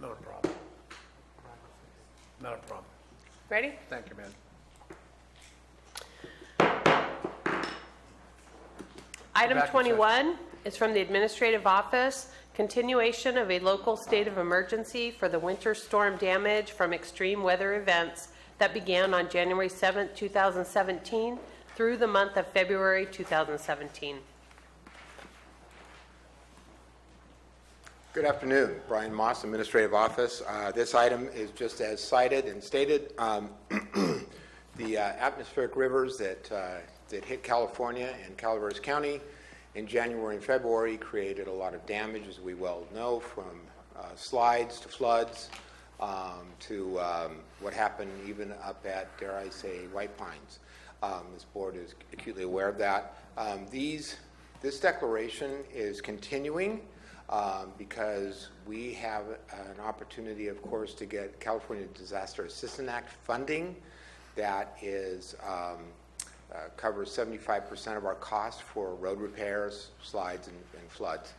Not a problem. Not a problem. Ready? Thank you, man. Item Back in 21 is from the Administrative Office, continuation of a local state of emergency for the winter storm damage from extreme weather events that began on January 7th, 2017 through the month of February 2017. Good afternoon. Brian Moss, Administrative Office. This item is just as cited and stated. The atmospheric rivers that hit California and Calaveras County in January and February created a lot of damage, as we well know, from slides to floods to what happened even up at, dare I say, White Pines. This board is acutely aware of that. This declaration is continuing because we have an opportunity, of course, to get California Disaster Assistance Act funding that is covers 75% of our costs for road repairs, slides, and floods.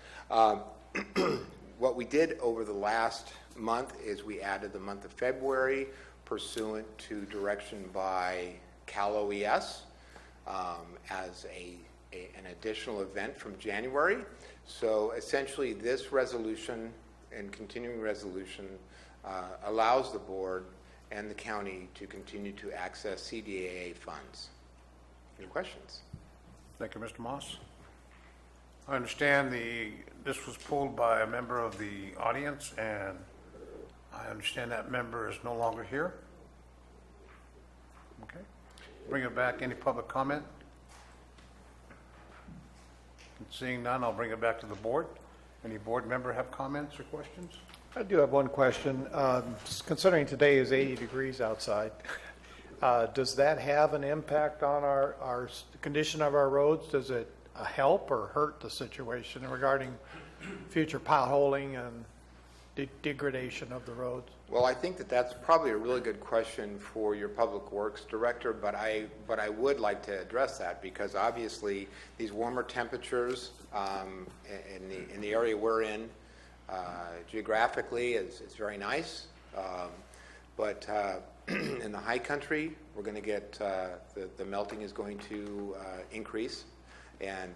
What we did over the last month is we added the month of February pursuant to direction by Cal OES as an additional event from January. So essentially this resolution and continuing resolution allows the board and the county to continue to access CDAA funds. Any questions? Thank you, Mr. Moss. I understand this was pulled by a member of the audience, and I understand that member is no longer here. Okay. Bring it back. Any public comment? Seeing none, I'll bring it back to the board. Any board member have comments or questions? I do have one question. Considering today is 80 degrees outside, does that have an impact on our condition of our roads? Does it help or hurt the situation regarding future potholing and degradation of the roads? Well, I think that's probably a really good question for your Public Works Director, but I would like to address that because obviously these warmer temperatures in the area we're in geographically is very nice, but in the high country we're going to get the melting is going to increase and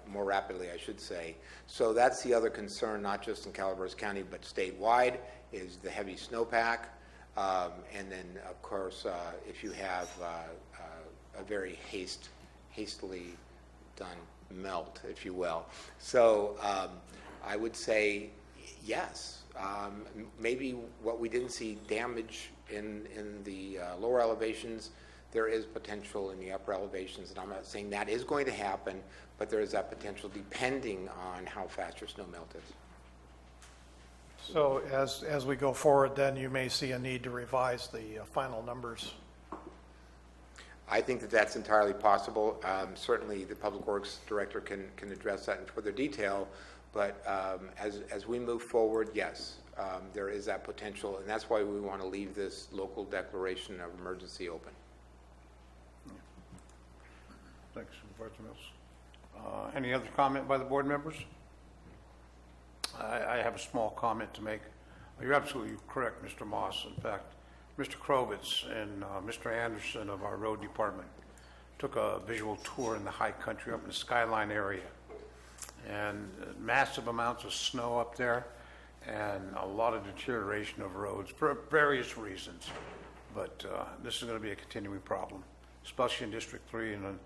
more rapidly, I should say. So that's the other concern, not just in Calaveras County, but statewide, is the heavy snowpack. And then, of course, if you have a very hastily done melt, if you will. So I would say yes. Maybe what we didn't see damage in the lower elevations, there is potential in the upper elevations, and I'm not saying that is going to happen, but there is that potential depending on how fast your snow melt is. So as we go forward, then you may see a need to revise the final numbers. I think that's entirely possible. Certainly the Public Works Director can address that in further detail, but as we move forward, yes, there is that potential, and that's why we want to leave this local declaration of emergency open. Thanks, Supervisor Mills. Any other comment by the board members? I have a small comment to make. You're absolutely correct, Mr. Moss. In fact, Mr. Krovitz and Mr. Anderson of our road department took a visual tour in the high country up in the Skyline area, and massive amounts of snow up there and a lot of deterioration of roads for various reasons. But this is going to be a continuing problem, especially in District 3 and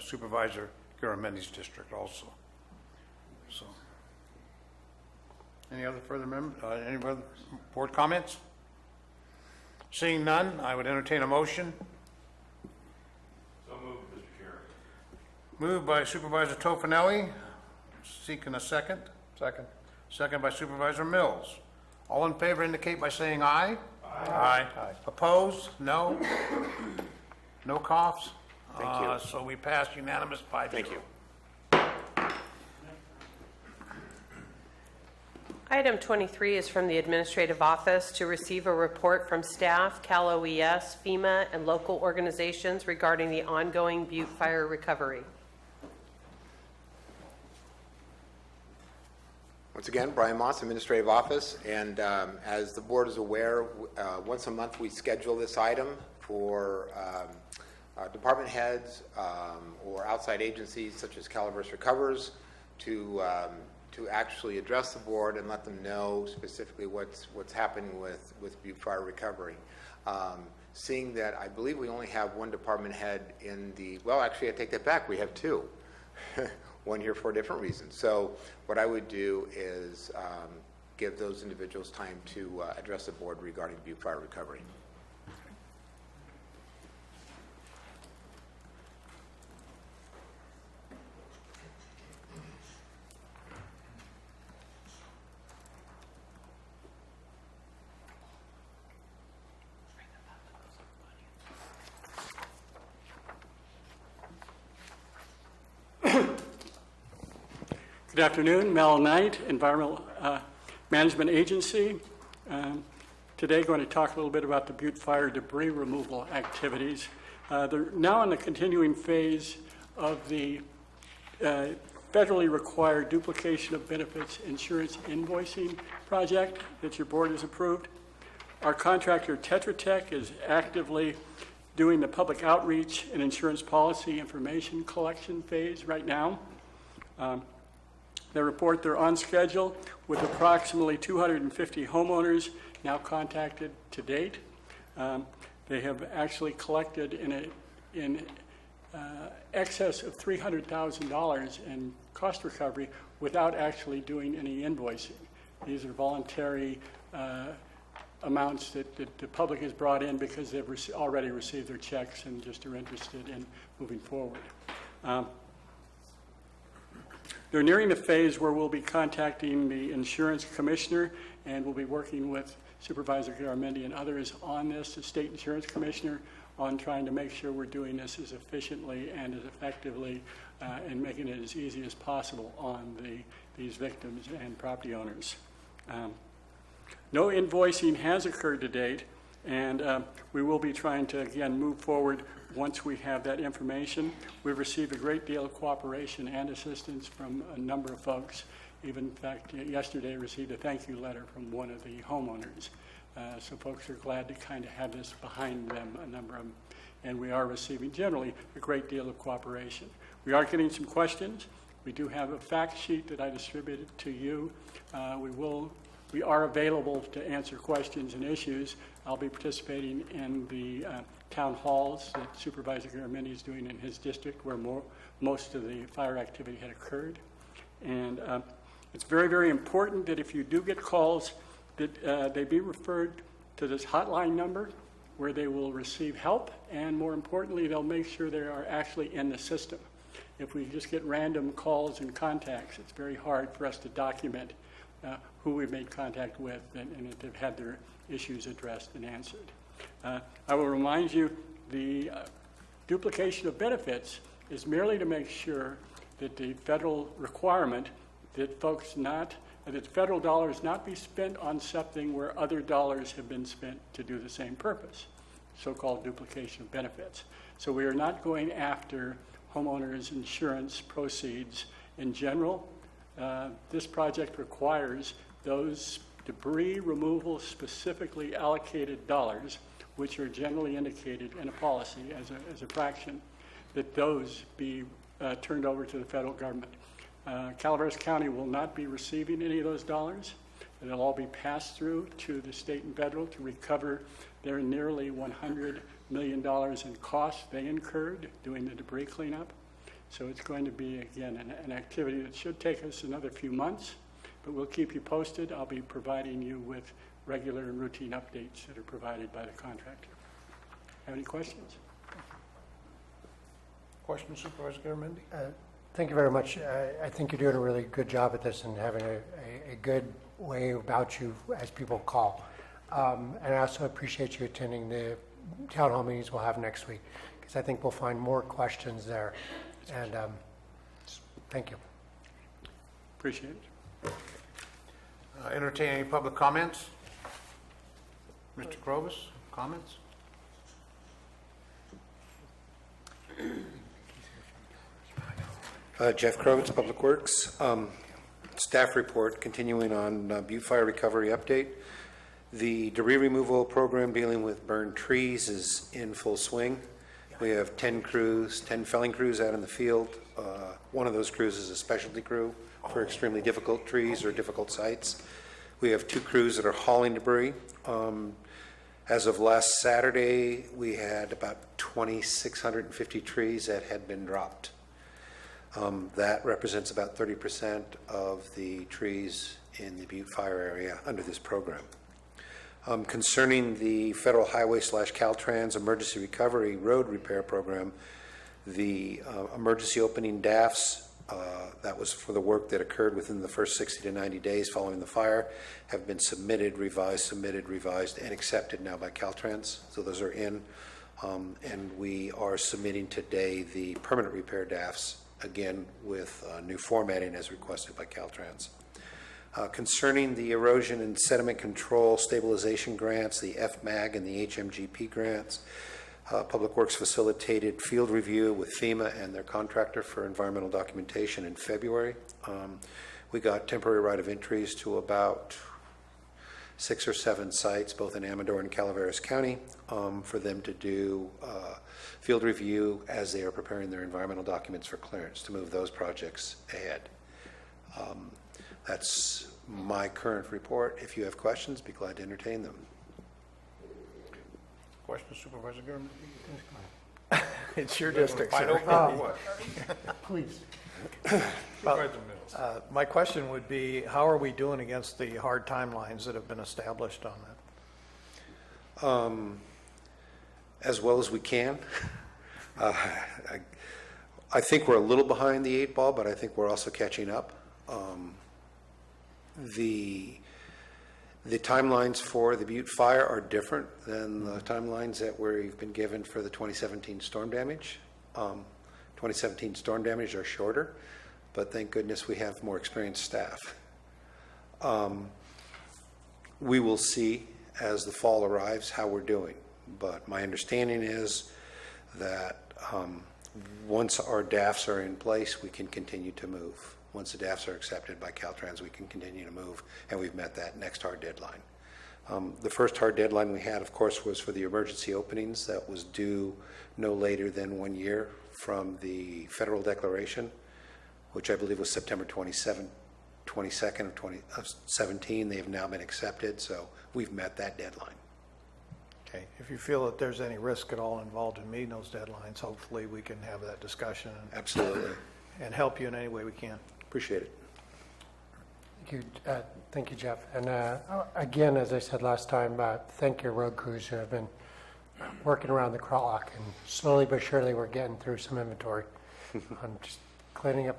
Supervisor Garamendi's district also. So, any other board comments? Seeing none, I would entertain a motion. So moved, Mr. Chair. Moved by Supervisor Tofinelli. Seeking a second. Second. Second by Supervisor Mills. All in favor indicate by saying aye. Aye. Aye. Opposed? No. No coughs? Thank you. So we passed unanimous 5-0. Thank you. Item 23 is from the Administrative Office to receive a report from staff, Cal OES, FEMA, and local organizations regarding the ongoing Butte fire recovery. Once again, Brian Moss, Administrative Office, and as the board is aware, once a month we schedule this item for department heads or outside agencies such as Calaveras Recovers to actually address the board and let them know specifically what's happening with Butte Fire Recovery. Seeing that I believe we only have one department head in the, well, actually I take that back, we have two. One here for a different reason. So what I would do is give those individuals time to address the board regarding Butte Fire Recovery. Good afternoon, Mel Knight, Environmental Management Agency. Today going to talk a little bit about the Butte Fire debris removal activities. They're now in the continuing phase of the federally required duplication of benefits insurance invoicing project that your board has approved. Our contractor Tetra Tech is actively doing the public outreach and insurance policy information collection phase right now. They report they're on schedule with approximately 250 homeowners now contacted to date. They have actually collected in excess of $300,000 in cost recovery without actually doing any invoicing. These are voluntary amounts that the public has brought in because they've already received their checks and just are interested in moving forward. They're nearing the phase where we'll be contacting the insurance commissioner, and we'll be working with Supervisor Garamendi and others on this, the state insurance commissioner, on trying to make sure we're doing this as efficiently and as effectively and making it as easy as possible on these victims and property owners. No invoicing has occurred to date, and we will be trying to, again, move forward once we have that information. We've received a great deal of cooperation and assistance from a number of folks. Even, in fact, yesterday received a thank you letter from one of the homeowners. So folks are glad to kind of have this behind them, a number of them. And we are receiving generally a great deal of cooperation. We are getting some questions. We do have a fact sheet that I distributed to you. We are available to answer questions and issues. I'll be participating in the town halls that Supervisor Garamendi is doing in his district where most of the fire activity had occurred. And it's very, very important that if you do get calls, that they be referred to this hotline number where they will receive help, and more importantly, they'll make sure they are actually in the system. If we just get random calls and contacts, it's very hard for us to document who we've made contact with and if they've had their issues addressed and answered. I will remind you, the duplication of benefits is merely to make sure that the federal requirement that that federal dollars not be spent on something where other dollars have been spent to do the same purpose, so-called duplication of benefits. So we are not going after homeowners' insurance proceeds in general. This project requires those debris removal specifically allocated dollars, which are generally indicated in a policy as a fraction, that those be turned over to the federal government. Calaveras County will not be receiving any of those dollars. It'll all be passed through to the state and federal to recover their nearly $100 million in costs they incurred doing the debris cleanup. So it's going to be, again, an activity that should take us another few months, but we'll keep you posted. I'll be providing you with regular and routine updates that are provided by the contractor. Have any questions? Questions, Supervisor Garamendi? Thank you very much. I think you're doing a really good job at this and having a good way about you as people call. And I also appreciate you attending the town hall meetings we'll have next week, because I think we'll find more questions there. And thank you. Appreciate it. Entertain any public comments? Mr. Krovis, comments? Jeff Krovitz, Public Works. Staff report, continuing on Butte Fire recovery update. The debris removal program dealing with burned trees is in full swing. We have 10 felling crews out in the field. One of those crews is a specialty crew for extremely difficult trees or difficult sites. We have 2 crews that are hauling debris. As of last Saturday, we had about 2,650 trees that had been dropped. That represents about 30% of the trees in the Butte Fire area under this program. Concerning the Federal Highway / Caltrans Emergency Recovery Road Repair Program, the emergency opening DAFs, that was for the work that occurred within the first 60 to 90 days following the fire, have been submitted, revised, and accepted now by Caltrans. So those are in, and we are submitting today the permanent repair DAFs, again with new formatting as requested by Caltrans. Concerning the erosion and sediment control stabilization grants, the FMAG and the HMGP grants, Public Works facilitated field review with FEMA and their contractor for environmental documentation in February. We got temporary right of entries to about 6 or 7 sites, both in Amador and Calaveras County, for them to do field review as they are preparing their environmental documents for clearance to move those projects ahead. That's my current report. If you have questions, be glad to entertain them. Question, Supervisor Gurman? It's your district, Wide sir. open or what? Please. Supervisor Mills. My question would be, how are we doing against the hard timelines that have been established on that? As well as we can. I think we're a little behind the 8 ball, but I think we're also catching up. The timelines for the Butte Fire are different than the timelines that we've been given for the 2017 storm damage. 2017 storm damage are shorter, but thank goodness we have more experienced staff. We will see as the fall arrives how we're doing, but my understanding is that once our DAFs are in place, we can continue to move. Once the DAFs are accepted by Caltrans, we can continue to move, and we've met that next hard deadline. The first hard deadline we had, of course, was for the emergency openings. That was due no later than 1 year from the federal declaration, which I believe was September 22nd of 2017. They have now been accepted, so we've met that deadline. Okay, if you feel that there's any risk at all involved in meeting those deadlines, hopefully we can have that discussion Absolutely. and help you in any way we can. Appreciate it. Thank you, Jeff. And again, as I said last time, thank your road crews who have been working around the clock, and slowly but surely we're getting through some inventory. I'm just cleaning up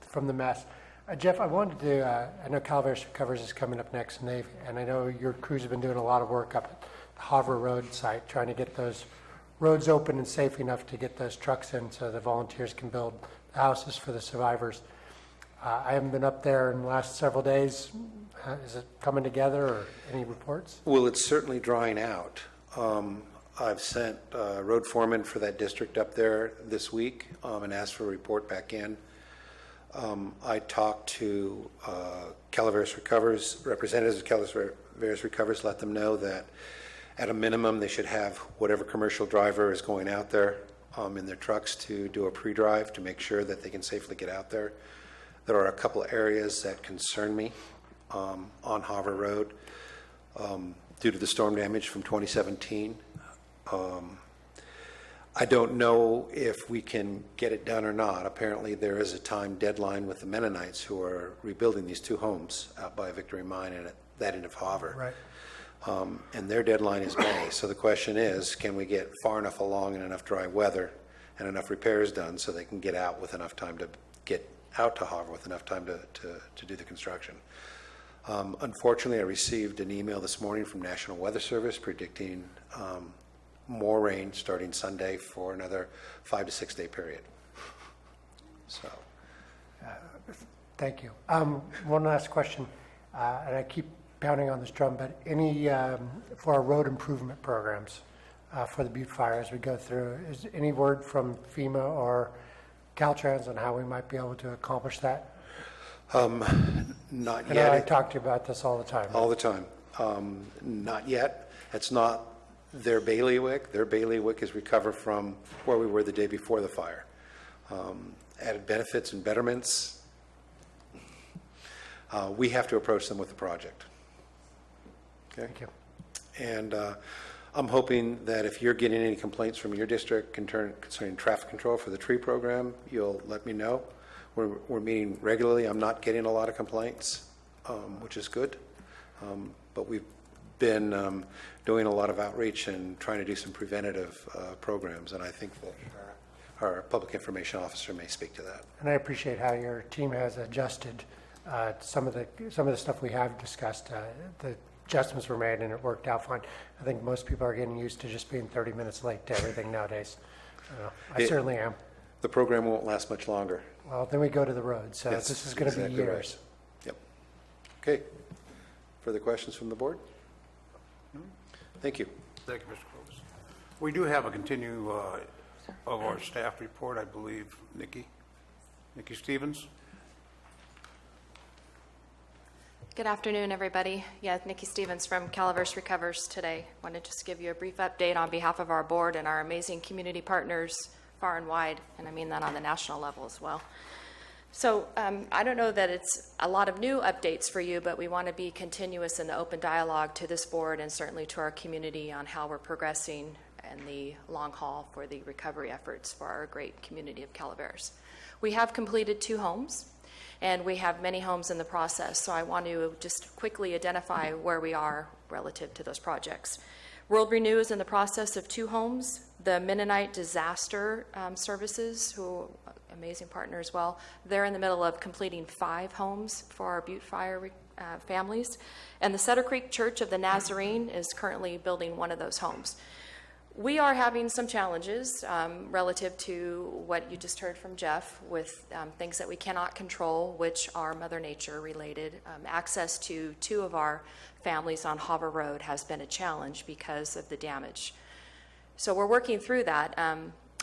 from the mess. Jeff, I wanted to, I know Calaveras Recovers is coming up next, and I know your crews have been doing a lot of work up at the Hoover Road site, trying to get those roads open and safe enough to get those trucks in so the volunteers can build the houses for the survivors. I haven't been up there in the last several days. Is it coming together, or any reports? Well, it's certainly drying out. I've sent road foreman for that district up there this week and asked for a report back in. I talked to Calaveras Recovers, representatives of Calaveras Recovers, let them know that at a minimum they should have whatever commercial driver is going out there in their trucks to do a pre-drive to make sure that they can safely get out there. There are a couple of areas that concern me on Hoover Road due to the storm damage from 2017. I don't know if we can get it done or not. Apparently there is a time deadline with the Mennonites who are rebuilding these 2 homes out by Victory Mine and at that end of Hoover. Right. And their deadline is May. So the question is, can we get far enough along in enough dry weather and enough repairs done so they can get out with enough time to get out to Hoover with enough time to do the construction. Unfortunately, I received an email this morning from National Weather Service predicting more rain starting Sunday for another 5 to 6 day period. So, Thank you. One last question, and I keep pounding on this drum, but any, for our road improvement programs for the Butte Fire as we go through, is any word from FEMA or Caltrans on how we might be able to accomplish that? Not And I yet, talk to you about this all the time. all the time. Not yet. It's not their bailiwick. Their bailiwick is recover from where we were the day before the fire. Added benefits and betterments. We have to approach them with the project. Okay? Thank you. And I'm hoping that if you're getting any complaints from your district concerning traffic control for the tree program, you'll let me know. We're meeting regularly. I'm not getting a lot of complaints, which is good. But we've been doing a lot of outreach and trying to do some preventative programs, and I think that our public information officer may speak to that. And I appreciate how your team has adjusted some of the stuff we have discussed. The adjustments were made and it worked out fine. I think most people are getting used to just being 30 minutes late to everything nowadays. I certainly am. The program won't last much longer. Well, then we go to the road, so That's this is going to be exactly right. years. Yep. Okay. Further questions from the board? Thank you. Thank you, Mr. Clovis. We do have a continue of our staff report, I believe, Nikki Stevens. Good afternoon, everybody. Yeah, Nikki Stevens from Calaverse Recovers today. Wanted to just give you a brief update on behalf of our board and our amazing community partners far and wide, and I mean that on the national level as well. So I don't know that it's a lot of new updates for you, but we want to be continuous in the open dialogue to this board and certainly to our community on how we're progressing in the long haul for the recovery efforts for our great community of Calaveras. We have completed 2 homes, and we have many homes in the process, so I want to just quickly identify where we are relative to those projects. World Renew is in the process of 2 homes. The Mennonite Disaster Services, who amazing partner as well, they're in the middle of completing 5 homes for our Butte Fire families. And the Sutter Creek Church of the Nazarene is currently building one of those homes. We are having some challenges relative to what you just heard from Jeff with things that we cannot control, which are Mother Nature related. Access to 2 of our families on Harbor Road has been a challenge because of the damage. So we're working through that.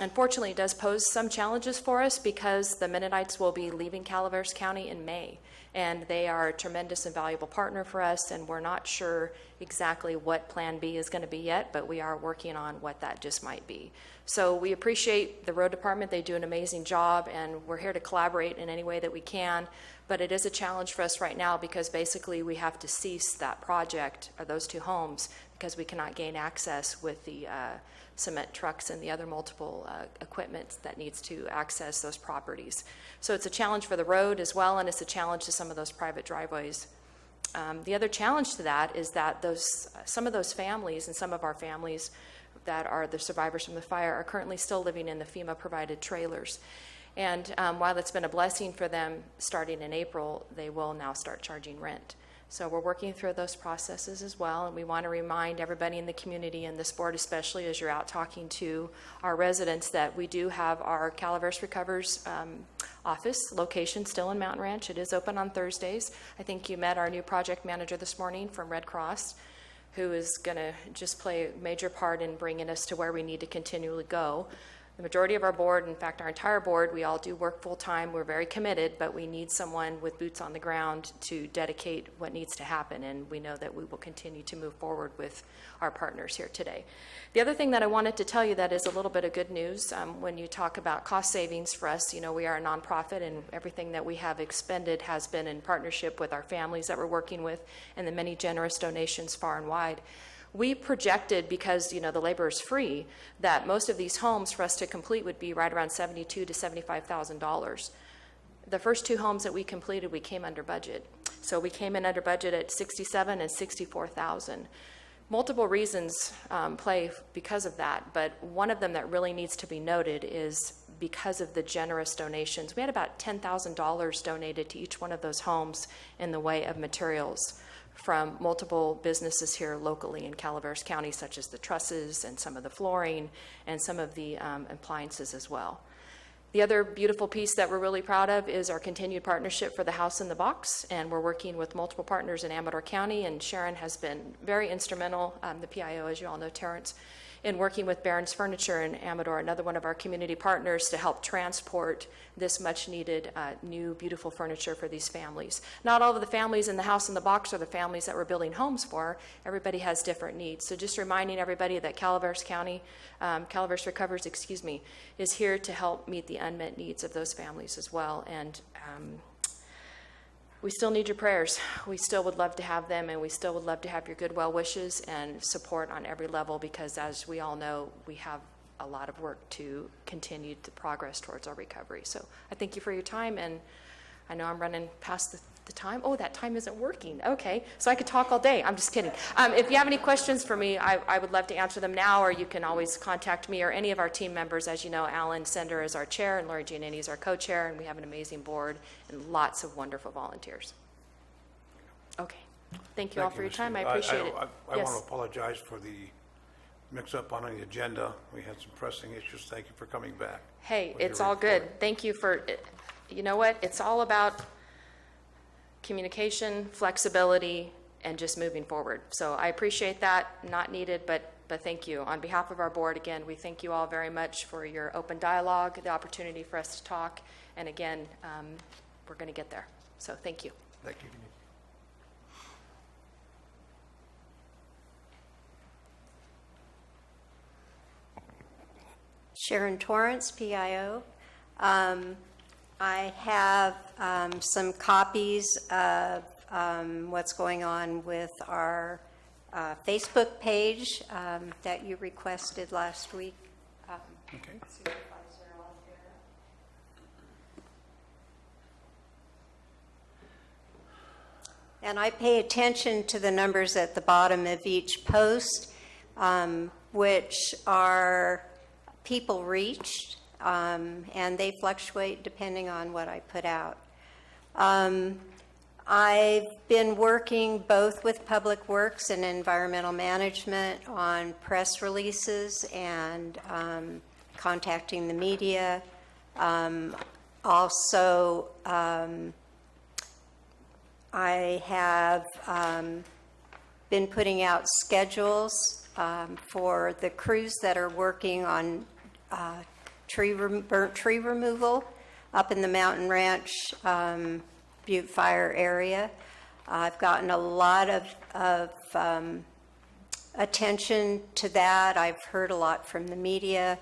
Unfortunately, it does pose some challenges for us because the Mennonites will be leaving Calaveras County in May, and they are a tremendous and valuable partner for us, and we're not sure exactly what Plan B is going to be yet, but we are working on what that just might be. So we appreciate the road department. They do an amazing job, and we're here to collaborate in any way that we can, but it is a challenge for us right now because basically we have to cease that project, or those 2 homes, because we cannot gain access with the cement trucks and the other multiple equipment that needs to access those properties. So it's a challenge for the road as well, and it's a challenge to some of those private driveways. The other challenge to that is that some of those families and some of our families that are the survivors from the fire are currently still living in the FEMA-provided trailers. And while it's been a blessing for them starting in April, they will now start charging rent. So we're working through those processes as well, and we want to remind everybody in the community and this board especially as you're out talking to our residents that we do have our Calaveras Recovers office location still in Mountain Ranch. It is open on Thursdays. I think you met our new project manager this morning from Red Cross, who is going to just play a major part in bringing us to where we need to continually go. The majority of our board, in fact, our entire board, we all do work full-time. We're very committed, but we need someone with boots on the ground to dedicate what needs to happen, and we know that we will continue to move forward with our partners here today. The other thing that I wanted to tell you that is a little bit of good news, when you talk about cost savings for us, you know, we are a nonprofit, and everything that we have expended has been in partnership with our families that we're working with and the many generous donations far and wide. We projected, because you know the labor is free, that most of these homes for us to complete would be right around $72,000 to $75,000. The first 2 homes that we completed, we came under budget. So we came in under budget at $67,000 and $64,000. Multiple reasons play because of that, but one of them that really needs to be noted is because of the generous donations. We had about $10,000 donated to each one of those homes in the way of materials from multiple businesses here locally in Calaveras County, such as the trusses and some of the flooring and some of the appliances as well. The other beautiful piece that we're really proud of is our continued partnership for the House in the Box, and we're working with multiple partners in Amador County, and Sharon has been very instrumental, the PIO, as you all know, Terrence, in working with Barron's Furniture in Amador, another one of our community partners, to help transport this much-needed new, beautiful furniture for these families. Not all of the families in the house in the box are the families that we're building homes for. Everybody has different needs. So just reminding everybody that Calaveras Recovers, is here to help meet the unmet needs of those families as well. And we still need your prayers. We still would love to have them, and we still would love to have your good well wishes and support on every level, because as we all know, we have a lot of work to continue the progress towards our recovery. So I thank you for your time, and I know I'm running past the time. Oh, that time isn't working. Okay, so I could talk all day. I'm just kidding. If you have any questions for me, I would love to answer them now, or you can always contact me or any of our team members. As you know, Alan Sender is our chair, and Lori Giannini is our co-chair, and we have an amazing board and lots of wonderful volunteers. Okay, thank you all for your time. I appreciate it. I Yes. want to apologize for the mix-up on the agenda. We had some pressing issues. Thank you for coming back. Hey, with your it's all report. good. Thank you for, you know what? It's all about communication, flexibility, and just moving forward. So I appreciate that. Not needed, but thank you. On behalf of our board, again, we thank you all very much for your open dialogue, the opportunity for us to talk, and again, we're going to get there. So thank you. Thank you. Sharon Torrance, PIO. I have some copies of what's going on with our Facebook page that you requested last week. Okay. Supervisor Oliveira. And I pay attention to the numbers at the bottom of each post, which are people reached, and they fluctuate depending on what I put out. I've been working both with Public Works and Environmental Management on press releases and contacting the media. Also, I have been putting out schedules for the crews that are working on burnt tree removal up in the Mountain Ranch Butte Fire area. I've gotten a lot of attention to that. I've heard a lot from the media.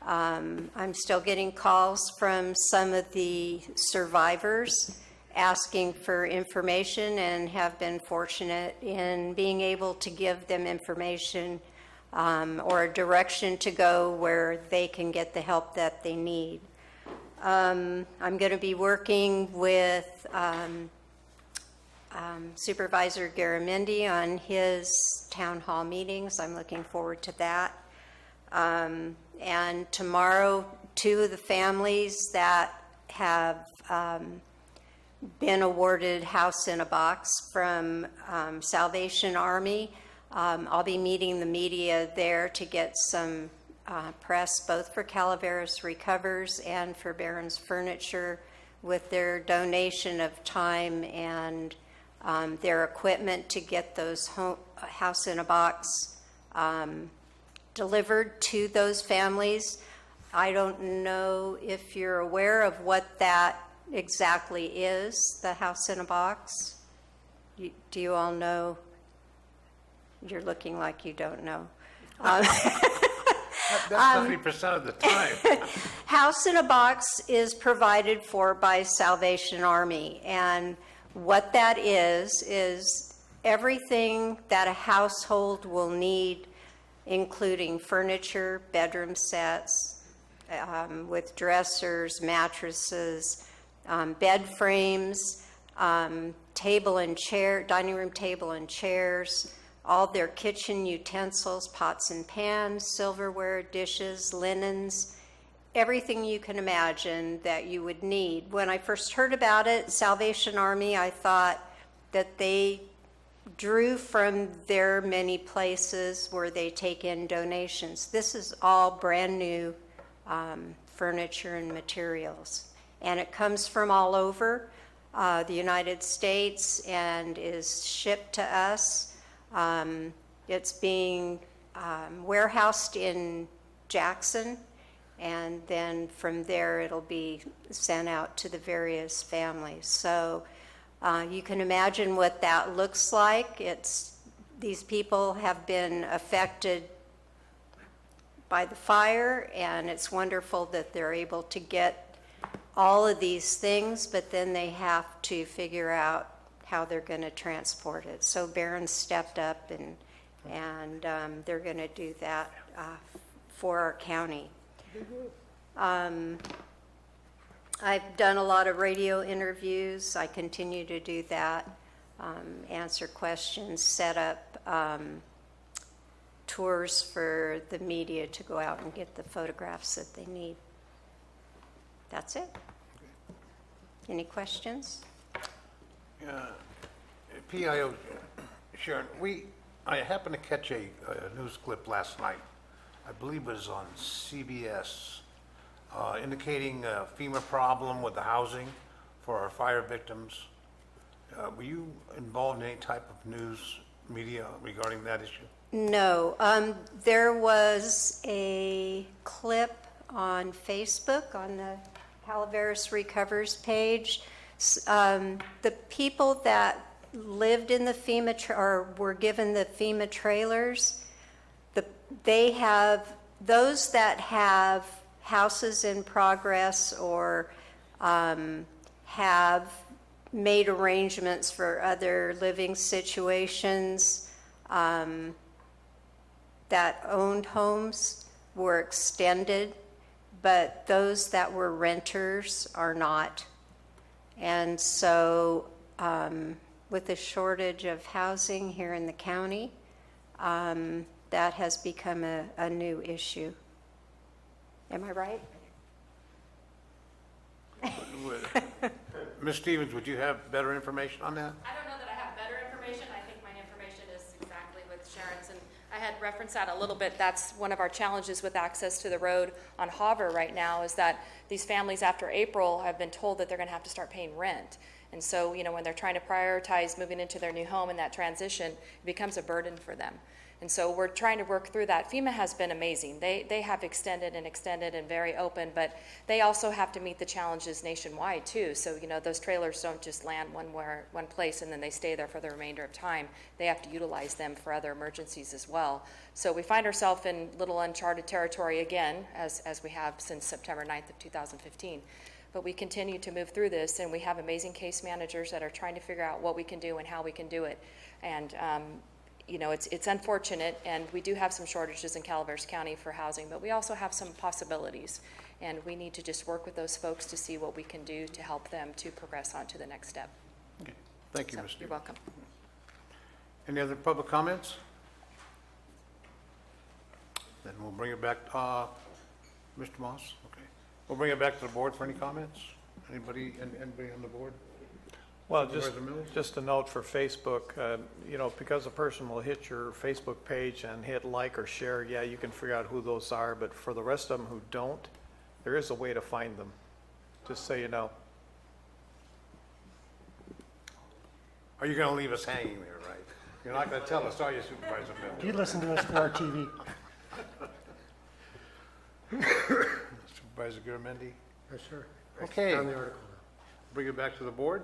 I'm still getting calls from some of the survivors asking for information, and have been fortunate in being able to give them information or a direction to go where they can get the help that they need. I'm going to be working with Supervisor Garamendi on his town hall meetings. I'm looking forward to that. And tomorrow, 2 of the families that have been awarded House in a Box from Salvation Army, I'll be meeting the media there to get some press, both for Calaveras Recovers and for Barron's Furniture, with their donation of time and their equipment to get those House in a Box delivered to those families. I don't know if you're aware of what that exactly is, the House in a Box. Do you all know? You're looking like you don't know. That's 90% of the time. House in a Box is provided for by Salvation Army, and what that is everything that a household will need, including furniture, bedroom sets, with dressers, mattresses, bed frames, table and chair, dining room table and chairs, all their kitchen utensils, pots and pans, silverware, dishes, linens, everything you can imagine that you would need. When I first heard about it, Salvation Army, I thought that they drew from their many places where they take in donations. This is all brand new furniture and materials. And it comes from all over the United States and is shipped to us. It's being warehoused in Jackson, and then from there it'll be sent out to the various families. So you can imagine what that looks like. These people have been affected by the fire, and it's wonderful that they're able to get all of these things, but then they have to figure out how they're going to transport it. So Barron stepped up, and they're going to do that for our county. I've done a lot of radio interviews. I continue to do that, answer questions, set up tours for the media to go out and get the photographs that they need. That's it. Any questions? PIO, Sharon, I happened to catch a news clip last night. I believe it was on CBS, indicating a FEMA problem with the housing for our fire victims. Were you involved in any type of news media regarding that issue? No. There was a clip on Facebook on the Calaveras Recovers page. The people that lived in the FEMA or were given the FEMA trailers, they have those that have houses in progress or have made arrangements for other living situations, that owned homes were extended, but those that were renters are not. And so with the shortage of housing here in the county, that has become a new issue. Am I right? Ms. Stevens, would you have better information on that? I don't know that I have better information. I think my information is exactly with Sharon's, and I had referenced that a little bit. That's one of our challenges with access to the road on Hoover right now, is that these families after April have been told that they're going to have to start paying rent. And so, when they're trying to prioritize moving into their new home and that transition, it becomes a burden for them. And so we're trying to work through that. FEMA has been amazing. They have extended and very open, but they also have to meet the challenges nationwide too. So, those trailers don't just land one place and then they stay there for the remainder of time. They have to utilize them for other emergencies as well. So we find ourselves in little uncharted territory again, as we have since September 9th of 2015. But we continue to move through this, and we have amazing case managers that are trying to figure out what we can do and how we can do it. And it's unfortunate, and we do have some shortages in Calaveras County for housing, but we also have some possibilities, and we need to just work with those folks to see what we can do to help them to progress on to the next step. Okay. Thank you, So, Ms. Stevens. you're welcome. Any other public comments? Then we'll bring it back, Mr. Moss, okay. We'll bring it back to the board for any comments. Anybody on the board? Well, Supervisor Mills? just a note for Facebook, because a person will hit your Facebook page and hit like or share, yeah, you can figure out who those are, but for the rest of them who don't, there is a way to find them, just so you know. Are you going to leave us hanging there, right? You're not going to tell us, are you, Supervisor Mills? Do you listen to us through our TV? Supervisor Garamendi? Yes, sir. Okay. Found the article. Bring it back to the board.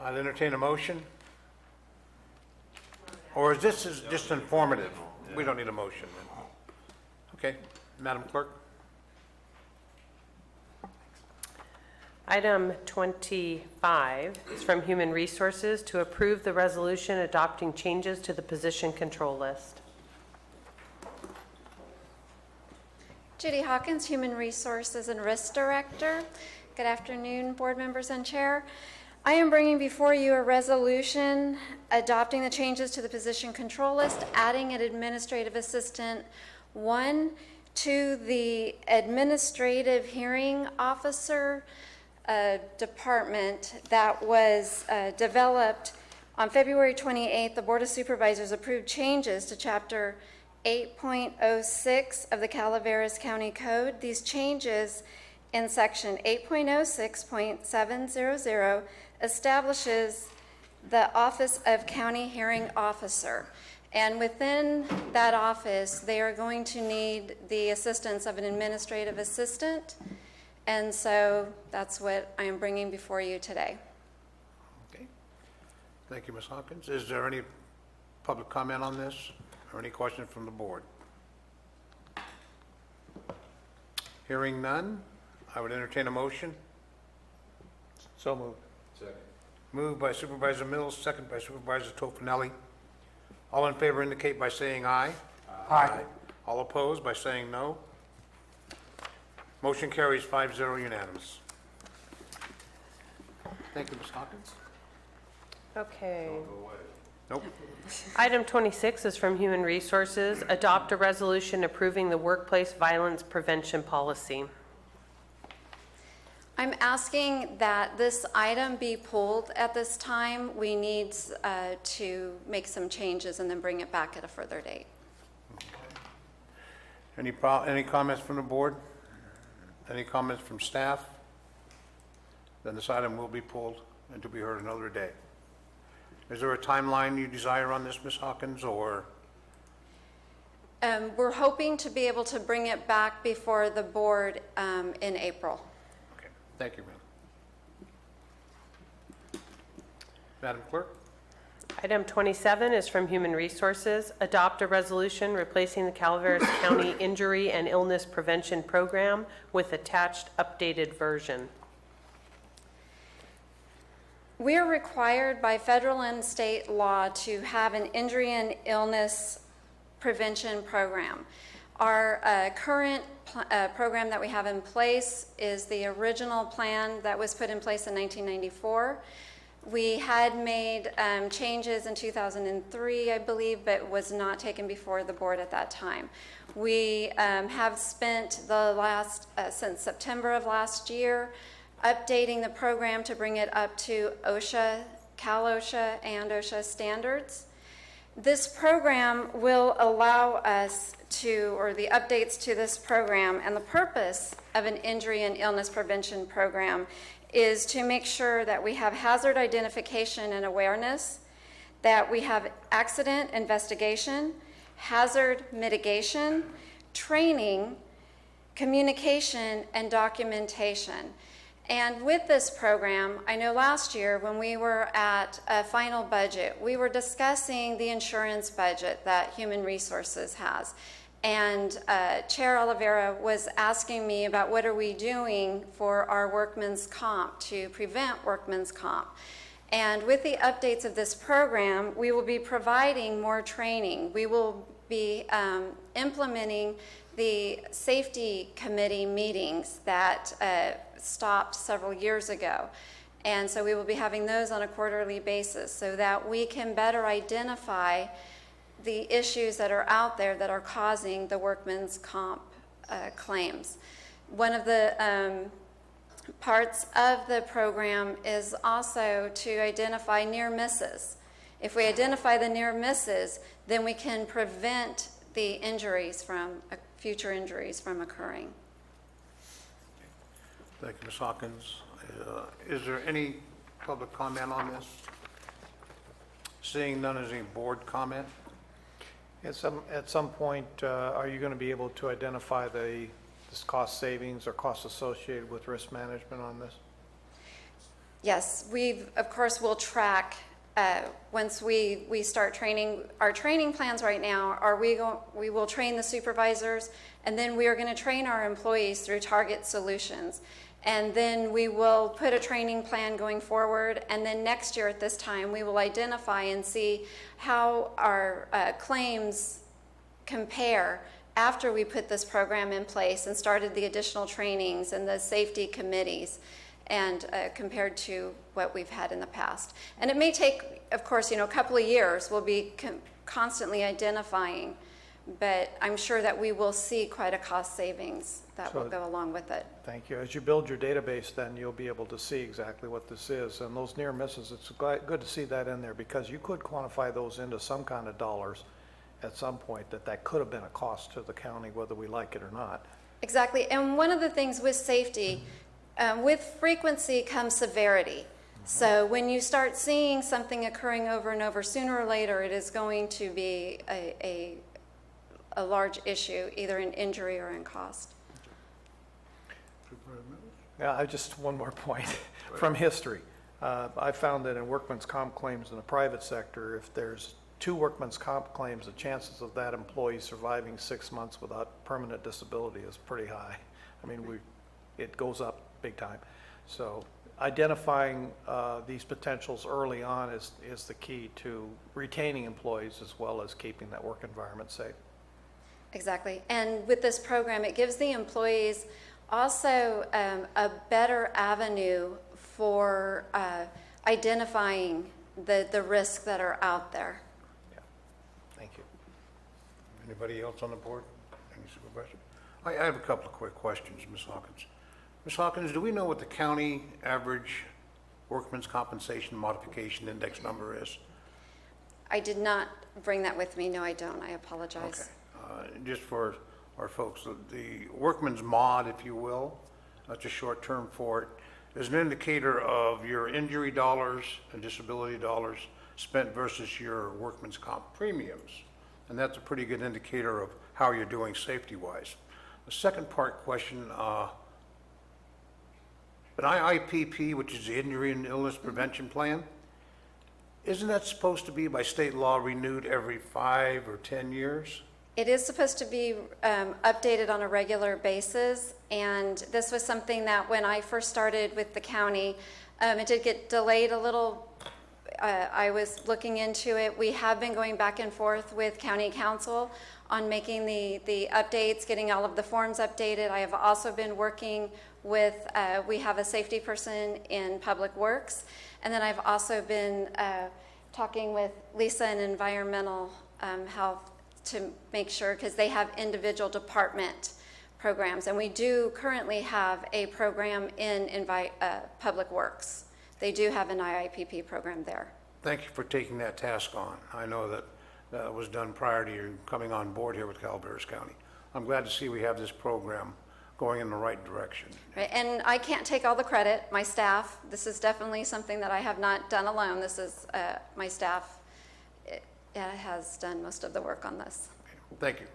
I'd entertain a motion. Or is this just informative? We don't need a motion then. Okay, Madam Clerk? Item 25 is from Human Resources to approve the resolution adopting changes to the position control list. Judy Hawkins, Human Resources and Risk Director. Good afternoon, board members and chair. I am bringing before you a resolution adopting the changes to the position control list, adding an administrative assistant 1 to the administrative hearing officer department that was developed on February 28th. The Board of Supervisors approved changes to Chapter 8.06 of the Calaveras County Code. These changes in Section 8.06.700 establishes the Office of County Hearing Officer. And within that office, they are going to need the assistance of an administrative assistant. And so that's what I am bringing before you today. Okay. Thank you, Ms. Hawkins. Is there any public comment on this or any questions from the board? Hearing none, I would entertain a motion. So moved. Moved by Supervisor Mills, second by Supervisor Tofinelli. All in favor indicate by saying aye. Aye. All opposed by saying no. Motion carries 5-0 unanimous. Thank you, Ms. Hawkins. Okay. Nope. Item 26 is from Human Resources. Adopt a resolution approving the workplace violence prevention policy. I'm asking that this item be pulled at this time. We need to make some changes and then bring it back at a further date. Any comments from the board? Any comments from staff? Then this item will be pulled and to be heard another day. Is there a timeline you desire on this, Ms. Hawkins, or? We're hoping to be able to bring it back before the board in April. Okay, thank you, ma'am. Madam Clerk? Item 27 is from Human Resources. Adopt a resolution replacing the Calaveras County Injury and Illness Prevention Program with attached updated version. We are required by federal and state law to have an injury and illness prevention program. Our current program that we have in place is the original plan that was put in place in 1994. We had made changes in 2003, I believe, but was not taken before the board at that time. We have spent the last, since September of last year, updating the program to bring it up to OSHA, Cal OSHA, and OSHA standards. This program will allow us to, or the updates to this program, and the purpose of an injury and illness prevention program is to make sure that we have hazard identification and awareness, that we have accident investigation, hazard mitigation, training, communication, and documentation. And with this program, I know last year when we were at a final budget, we were discussing the insurance budget that Human Resources has. And Chair Oliveira was asking me about what are we doing for our workman's comp to prevent workman's comp. And with the updates of this program, we will be providing more training. We will be implementing the safety committee meetings that stopped several years ago. And so we will be having those on a quarterly basis so that we can better identify the issues that are out there that are causing the workman's comp claims. One of the parts of the program is also to identify near misses. If we identify the near misses, then we can prevent the injuries from, future injuries from occurring. Thank you, Ms. Hawkins. Is there any public comment on this? Seeing none, is any board comment? At some point, are you going to be able to identify this cost savings or costs associated with risk management on this? Yes, we of course will track once we start training. Our training plans right now are we will train the supervisors, and then we are going to train our employees through Target Solutions. And then we will put a training plan going forward, and then next year at this time we will identify and see how our claims compare after we put this program in place and started the additional trainings and the safety committees, and compared to what we've had in the past. And it may take, of course, a couple of years. We'll be constantly identifying, but I'm sure that we will see quite a cost savings that will go along with it. Thank you. As you build your database, then you'll be able to see exactly what this is. And those near misses, it's good to see that in there because you could quantify those into some kind of dollars at some point that could have been a cost to the county, whether we like it or not. Exactly. And one of the things with safety, with frequency comes severity. So when you start seeing something occurring over and over, sooner or later, it is going to be a large issue, either in injury or in cost. Yeah, just one more point from history. I found that in workman's comp claims in the private sector, if there's 2 workman's comp claims, the chances of that employee surviving 6 months without permanent disability is pretty high. I mean, it goes up big time. So identifying these potentials early on is the key to retaining employees as well as keeping that work environment safe. Exactly. And with this program, it gives the employees also a better avenue for identifying the risks that are out there. Yeah. Thank you. Anybody else on the board? Any supervisor? I have a couple of quick questions, Ms. Hawkins. Ms. Hawkins, do we know what the county average workman's compensation modification index number is? I did not bring that with me. No, I don't. I apologize. Okay. Just for our folks, the workman's mod, if you will, that's a short term for it, is an indicator of your injury dollars and disability dollars spent versus your workman's comp premiums. And that's a pretty good indicator of how you're doing safety-wise. The second part question, an IIPP, which is the Injury and Illness Prevention Plan, isn't that supposed to be by state law renewed every 5 or 10 years? It is supposed to be updated on a regular basis, and this was something that when I first started with the county, it did get delayed a little. I was looking into it. We have been going back and forth with county council on making the updates, getting all of the forms updated. I have also been working with, we have a safety person in Public Works, and then I've also been talking with Lisa in Environmental Health to make sure, because they have individual department programs, and we do currently have a program in Public Works. They do have an IIPP program there. Thank you for taking that task on. I know that that was done prior to you coming on board here with Calaveras County. I'm glad to see we have this program going in the right direction. Right, and I can't take all the credit. My staff, this is definitely something that I have not done alone. This is my staff has done most of the work on this. Thank you.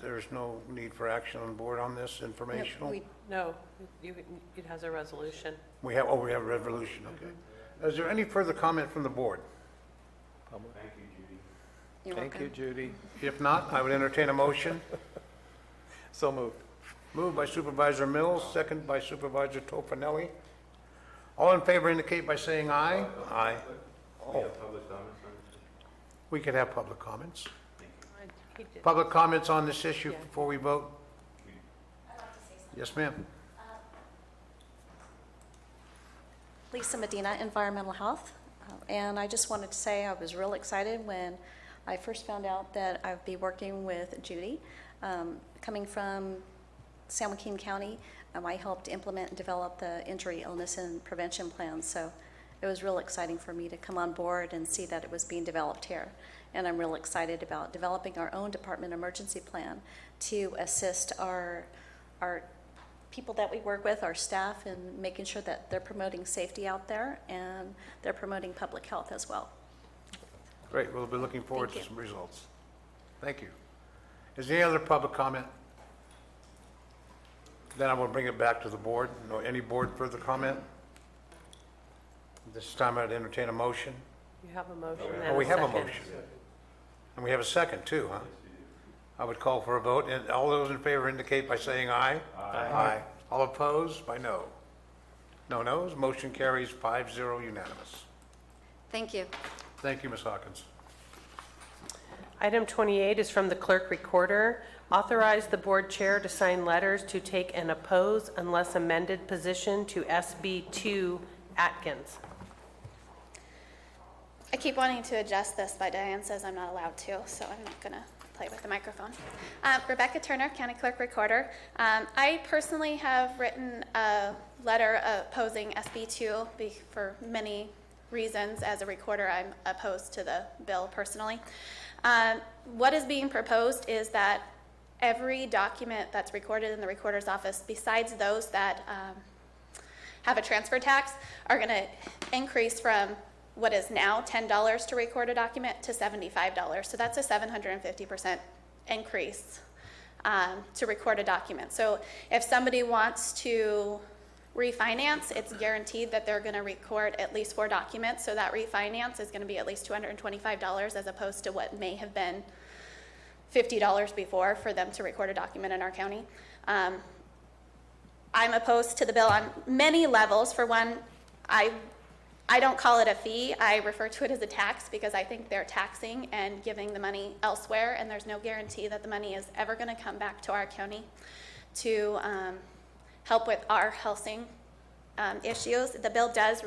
There's no need for action on board on this informational? No, it has a resolution. We have a resolution, okay. Is there any further comment from the board? Thank you, Judy. You're Thank welcome. you, Judy. If not, I would entertain a motion. So moved. Moved by Supervisor Mills, second by Supervisor Tofinelli. All in favor indicate by saying aye. Aye. We have public comments on this? We could have public comments. He did. Public comments on this issue Yeah. before we vote? Yes, ma'am. Lisa Medina, Environmental Health. And I just wanted to say I was real excited when I first found out that I would be working with Judy. Coming from San Joaquin County, I helped implement and develop the injury, illness, and prevention plans. So it was real exciting for me to come on board and see that it was being developed here. And I'm real excited about developing our own department emergency plan to assist our people that we work with, our staff, and making sure that they're promoting safety out there and they're promoting public health as well. Great, we'll be looking forward to Thank you. some results. Thank you. Is there any other public comment? Then I will bring it back to the board. No, any board further comment? This time I'd entertain a motion. You have a motion and Oh, we have a second. motion. And we have a second too, huh? I would call for a vote, and all those in favor indicate by saying aye. Aye. All opposed by no. No noes, motion carries 5-0 unanimous. Thank you. Thank you, Ms. Hawkins. Item 28 is from the clerk recorder. Authorize the board chair to sign letters to take an oppose unless amended position to SB2 Atkins. I keep wanting to adjust this, but Diane says I'm not allowed to, so I'm not going to play with the microphone. Rebecca Turner, County Clerk Recorder. I personally have written a letter opposing SB2 for many reasons. As a recorder, I'm opposed to the bill personally. What is being proposed is that every document that's recorded in the recorder's office, besides those that have a transfer tax are going to increase from what is now $10 to record a document to $75. So that's a 750% increase to record a document. So if somebody wants to refinance, it's guaranteed that they're going to record at least 4 documents. So that refinance is going to be at least $225 as opposed to what may have been $50 before for them to record a document in our county. I'm opposed to the bill on many levels. For one, I don't call it a fee. I refer to it as a tax because I think they're taxing and giving the money elsewhere, and there's no guarantee that the money is ever going to come back to our county to help with our housing issues. The bill does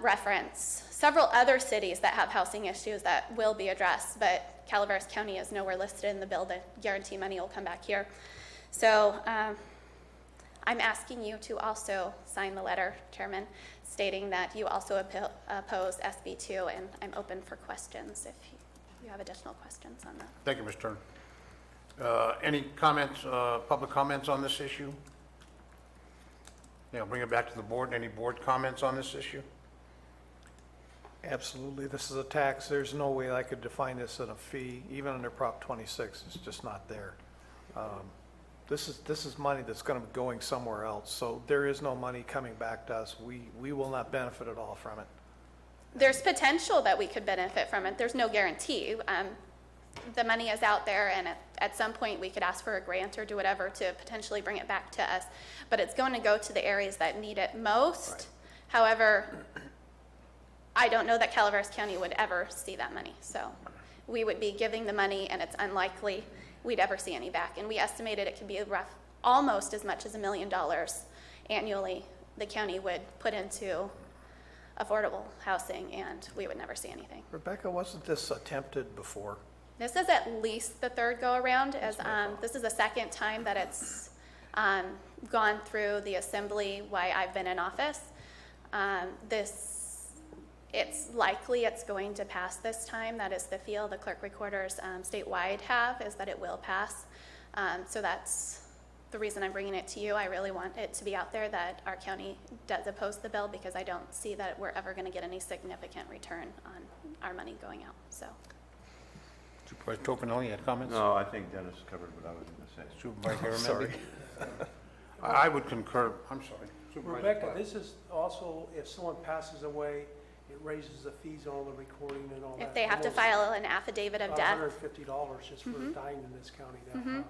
reference several other cities that have housing issues that will be addressed, but Calaveras County is nowhere listed in the bill to guarantee money will come back here. So I'm asking you to also sign the letter, Chairman, stating that you also oppose SB 2, and I'm open for questions if you have additional questions on that. Thank you, Ms. Turner. Any comments, public comments on this issue? Yeah, I'll bring it back to the board. Any board comments on this issue? Absolutely. This is a tax. There's no way I could define this in a fee, even under Prop 26. It's just not there. This is money that's going to be going somewhere else. So there is no money coming back to us. We will not benefit at all from it. There's potential that we could benefit from it. There's no guarantee. The money is out there, and at some point we could ask for a grant or do whatever to potentially bring it back to us. But it's going to go to the areas that need it most. Right. However, I don't know that Calaveras County would ever see that money. So we would be giving the money, and it's unlikely we'd ever see any back. And we estimated it could be almost as much as $1 million annually the county would put into affordable housing, and we would never see anything. Rebecca, wasn't this attempted before? This is at least the third go-around. This is the second time that it's gone through the assembly while I've been in office. It's likely it's going to pass this time. That is the feel the clerk recorders statewide have, is that it will pass. So that's the reason I'm bringing it to you. I really want it to be out there that our county does oppose the bill because I don't see that we're ever going to get any significant return on our money going out. So. Supervisor Tofinelli, you had comments? No, I think Dennis covered what I was going to say. Supervisor Sorry. I would concur. I'm sorry. Supervisor Rebecca, Platt. this is also, if someone passes away, it raises the fees on all the recording and all that. If they have to file an affidavit of death. $150 just for dying in this county.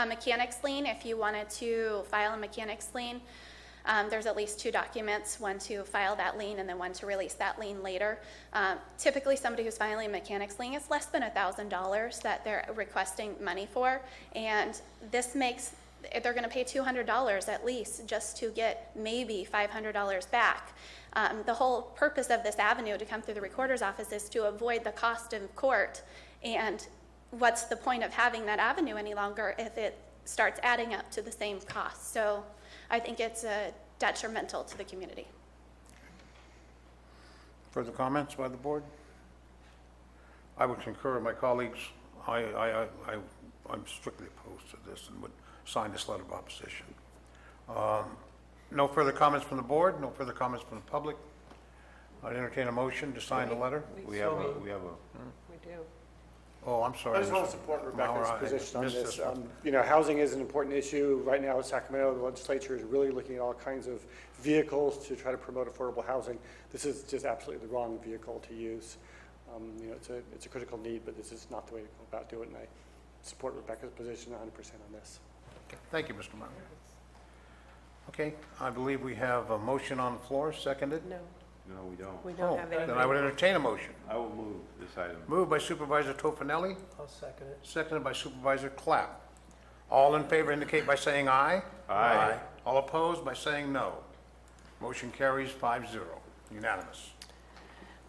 Mechanics lien, if you wanted to file a mechanics lien, there's at least 2 documents, one to file that lien and then one to release that lien later. Typically, somebody who's filing a mechanics lien, it's less than $1,000 that they're requesting money for, and this makes, they're going to pay $200 at least just to get maybe $500 back. The whole purpose of this avenue to come through the recorder's office is to avoid the cost of court, and what's the point of having that avenue any longer if it starts adding up to the same cost? So I think it's detrimental to the community. Further comments by the board? I would concur with my colleagues. I'm strictly opposed to this and would sign this letter of opposition. No further comments from the board, no further comments from the public. I'd entertain a motion to sign the letter. We have a. We do. Oh, I'm sorry. I just want Mr. to support Maurer, Rebecca's I position on missed this. one. You know, housing is an important issue. Right now in Sacramento, the legislature is really looking at all kinds of vehicles to try to promote affordable housing. This is just absolutely the wrong vehicle to use. You know, it's a critical need, but this is not the way to go about doing it, and I support Rebecca's position 100% on this. Okay. Thank you, Mr. Maurer. Okay, I believe we have a motion on the floor, seconded. No, No, we don't. we don't have any. Then I would entertain a motion. I will move this item. Moved by Supervisor Tofinelli, I'll second it. seconded by Supervisor Clapp. All in favor indicate by saying aye. Aye. All opposed by saying no. Motion carries 5-0, unanimous.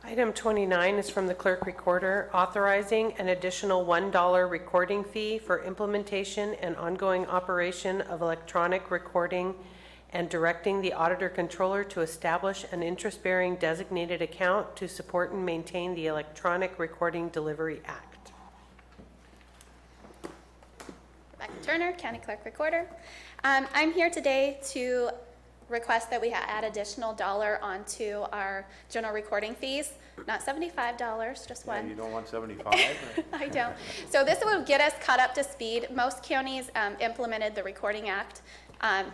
Item 29 is from the clerk recorder, authorizing an additional $1 recording fee for implementation and ongoing operation of electronic recording and directing the auditor controller to establish an interest-bearing designated account to support and maintain the Electronic Recording Delivery Act. Rebecca Turner, County Clerk Recorder. I'm here today to request that we add additional dollar onto our general recording fees, not $75, just Yeah, one. you don't want 75? I don't. So this will get us caught up to speed. Most counties implemented the Recording Act.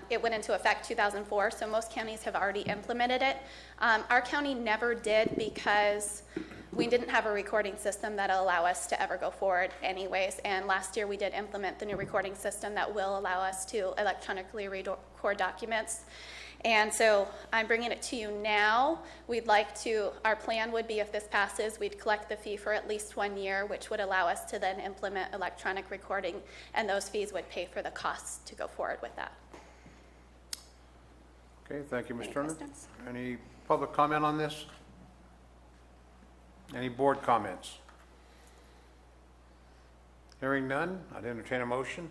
It went into effect 2004, so most counties have already implemented it. Our county never did because we didn't have a recording system that'll allow us to ever go forward anyways. And last year we did implement the new recording system that will allow us to electronically record documents. And so I'm bringing it to you now. We'd like to, our plan would be if this passes, we'd collect the fee for at least 1 year, which would allow us to then implement electronic recording, and those fees would pay for the costs to go forward with that. Okay, thank you, Ms. Any Turner. questions? Any public comment on this? Any board comments? Hearing none, I'd entertain a motion.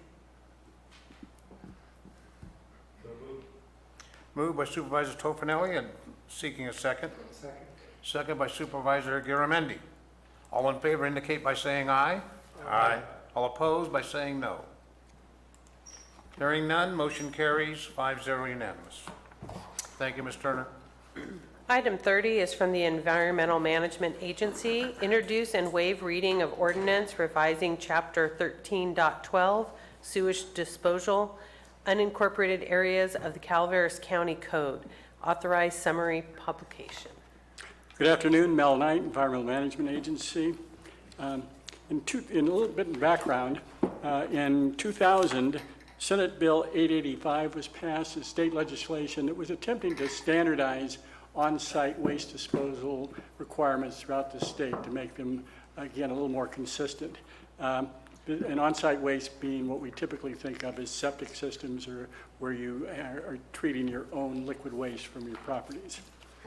Moved by Supervisor Tofinelli and seeking a second. Second. Second by Supervisor Garamendi. All in favor indicate by saying aye. Aye. All opposed by saying no. Hearing none, motion carries 5-0 unanimous. Thank you, Ms. Turner. Item 30 is from the Environmental Management Agency. Introduce and waive reading of ordinance revising Chapter 13.12, sewage disposal, unincorporated areas of the Calaveras County Code. Authorized summary publication. Good afternoon, Mel Knight, Environmental Management Agency. In a little bit of background, in 2000, Senate Bill 885 was passed as state legislation that was attempting to standardize on-site waste disposal requirements throughout the state to make them, again, a little more consistent. And on-site waste being what we typically think of as septic systems, or where you are treating your own liquid waste from your properties.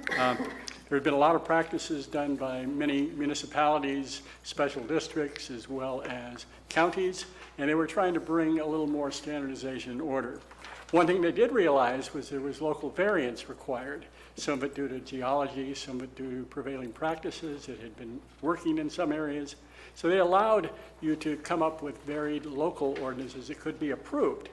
There have been a lot of practices done by many municipalities, special districts, as well as counties, and they were trying to bring a little more standardization and order. One thing they did realize was there was local variance required, some of it due to geology, some of it due to prevailing practices that had been working in some areas. So they allowed you to come up with varied local ordinances that could be approved.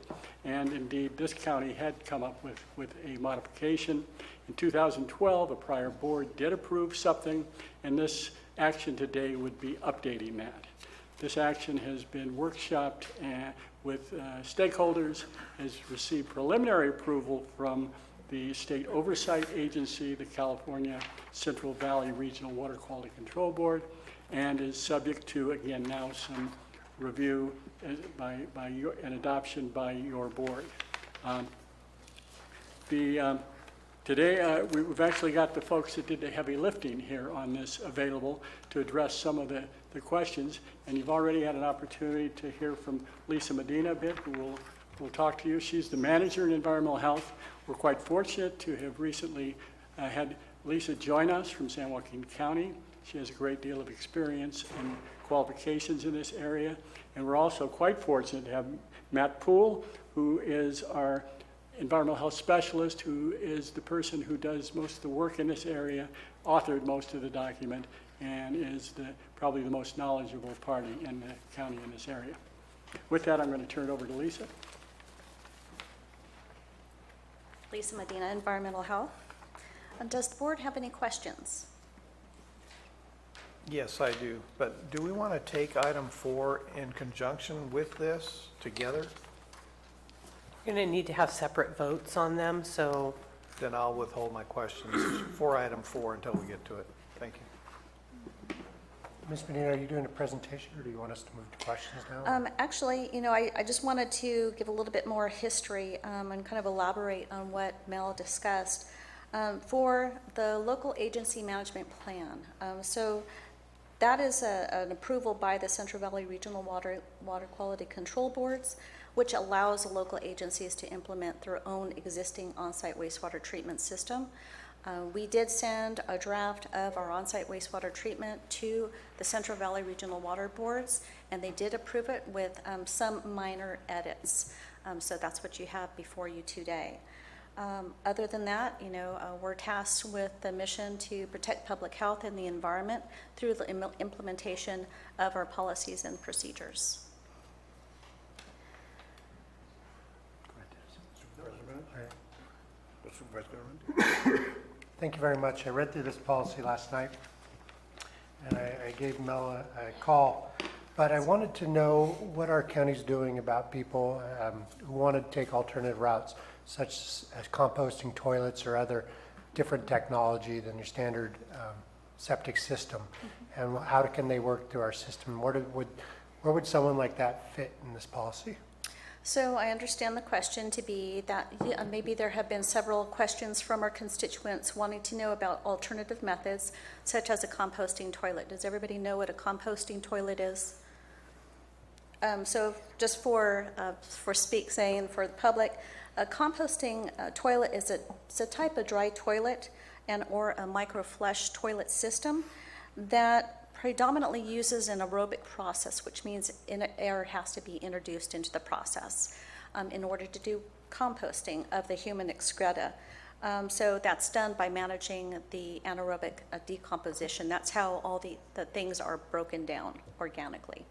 And indeed, this county had come up with a modification. In 2012, a prior board did approve something, and this action today would be updating that. This action has been workshopped with stakeholders, has received preliminary approval from the State Oversight Agency, the California Central Valley Regional Water Quality Control Board, and is subject to, again, now some review and adoption by your board. Today, we've actually got the folks that did the heavy lifting here on this available to address some of the questions, and you've already had an opportunity to hear from Lisa Medina a bit, who will talk to you. She's the manager in environmental health. We're quite fortunate to have recently had Lisa join us from San Joaquin County. She has a great deal of experience and qualifications in this area. And we're also quite fortunate to have Matt Poole, who is our environmental health specialist, who is the person who does most of the work in this area, authored most of the document, and is probably the most knowledgeable party in the county in this area. With that, I'm going to turn it over to Lisa. Lisa Medina, Environmental Health. Does the board have any questions? Yes, I do. But do we want to take item 4 in conjunction with this together? We're going to need to have separate votes on them, so Then I'll withhold my questions for item 4 until we get to it. Thank you. Ms. Medina, are you doing a presentation, or do you want us to move to questions now? Actually, I just wanted to give a little bit more history and kind of elaborate on what Mel discussed. For the local agency management plan, so that is an approval by the Central Valley Regional Water Quality Control Boards, which allows local agencies to implement their own existing on-site wastewater treatment system. We did send a draft of our on-site wastewater treatment to the Central Valley Regional Water Boards, and they did approve it with some minor edits. So that's what you have before you today. Other than that, we're tasked with the mission to protect public health and the environment through the implementation of our policies and procedures. Supervisor Garamendi. Thank you very much. I read through this policy last night, and I gave Mel a call, but I wanted to know what our county's doing about people who want to take alternative routes, such as composting toilets or other different technology than your standard septic system, and how can they work through our system? Where would someone like that fit in this policy? So I understand the question to be that maybe there have been several questions from our constituents wanting to know about alternative methods, such as a composting toilet. Does everybody know what a composting toilet is? So just for saying for the public, a composting toilet is a type of dry toilet or a microflush toilet system that predominantly uses an aerobic process, which means air has to be introduced into the process in order to do composting of the human excreta. So that's done by managing the anaerobic decomposition. That's how all the things are broken down organically.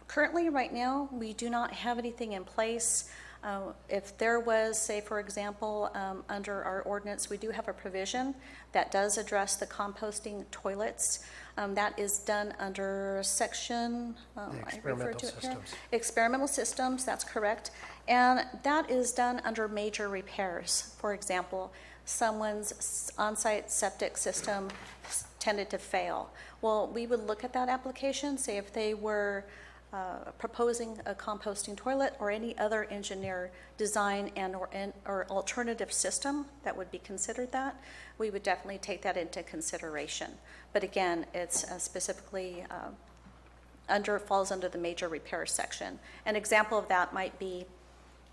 Currently, right now, we do not have anything in place. If there was, say, for example, under our ordinance, we do have a provision that does address the composting toilets. That is done under section, experimental systems. Experimental systems, that's correct. And that is done under major repairs. For example, someone's on-site septic system tended to fail. Well, we would look at that application, say if they were proposing a composting toilet or any other engineer design or alternative system that would be considered that, we would definitely take that into consideration. But again, it's specifically falls under the major repair section. An example of that might be,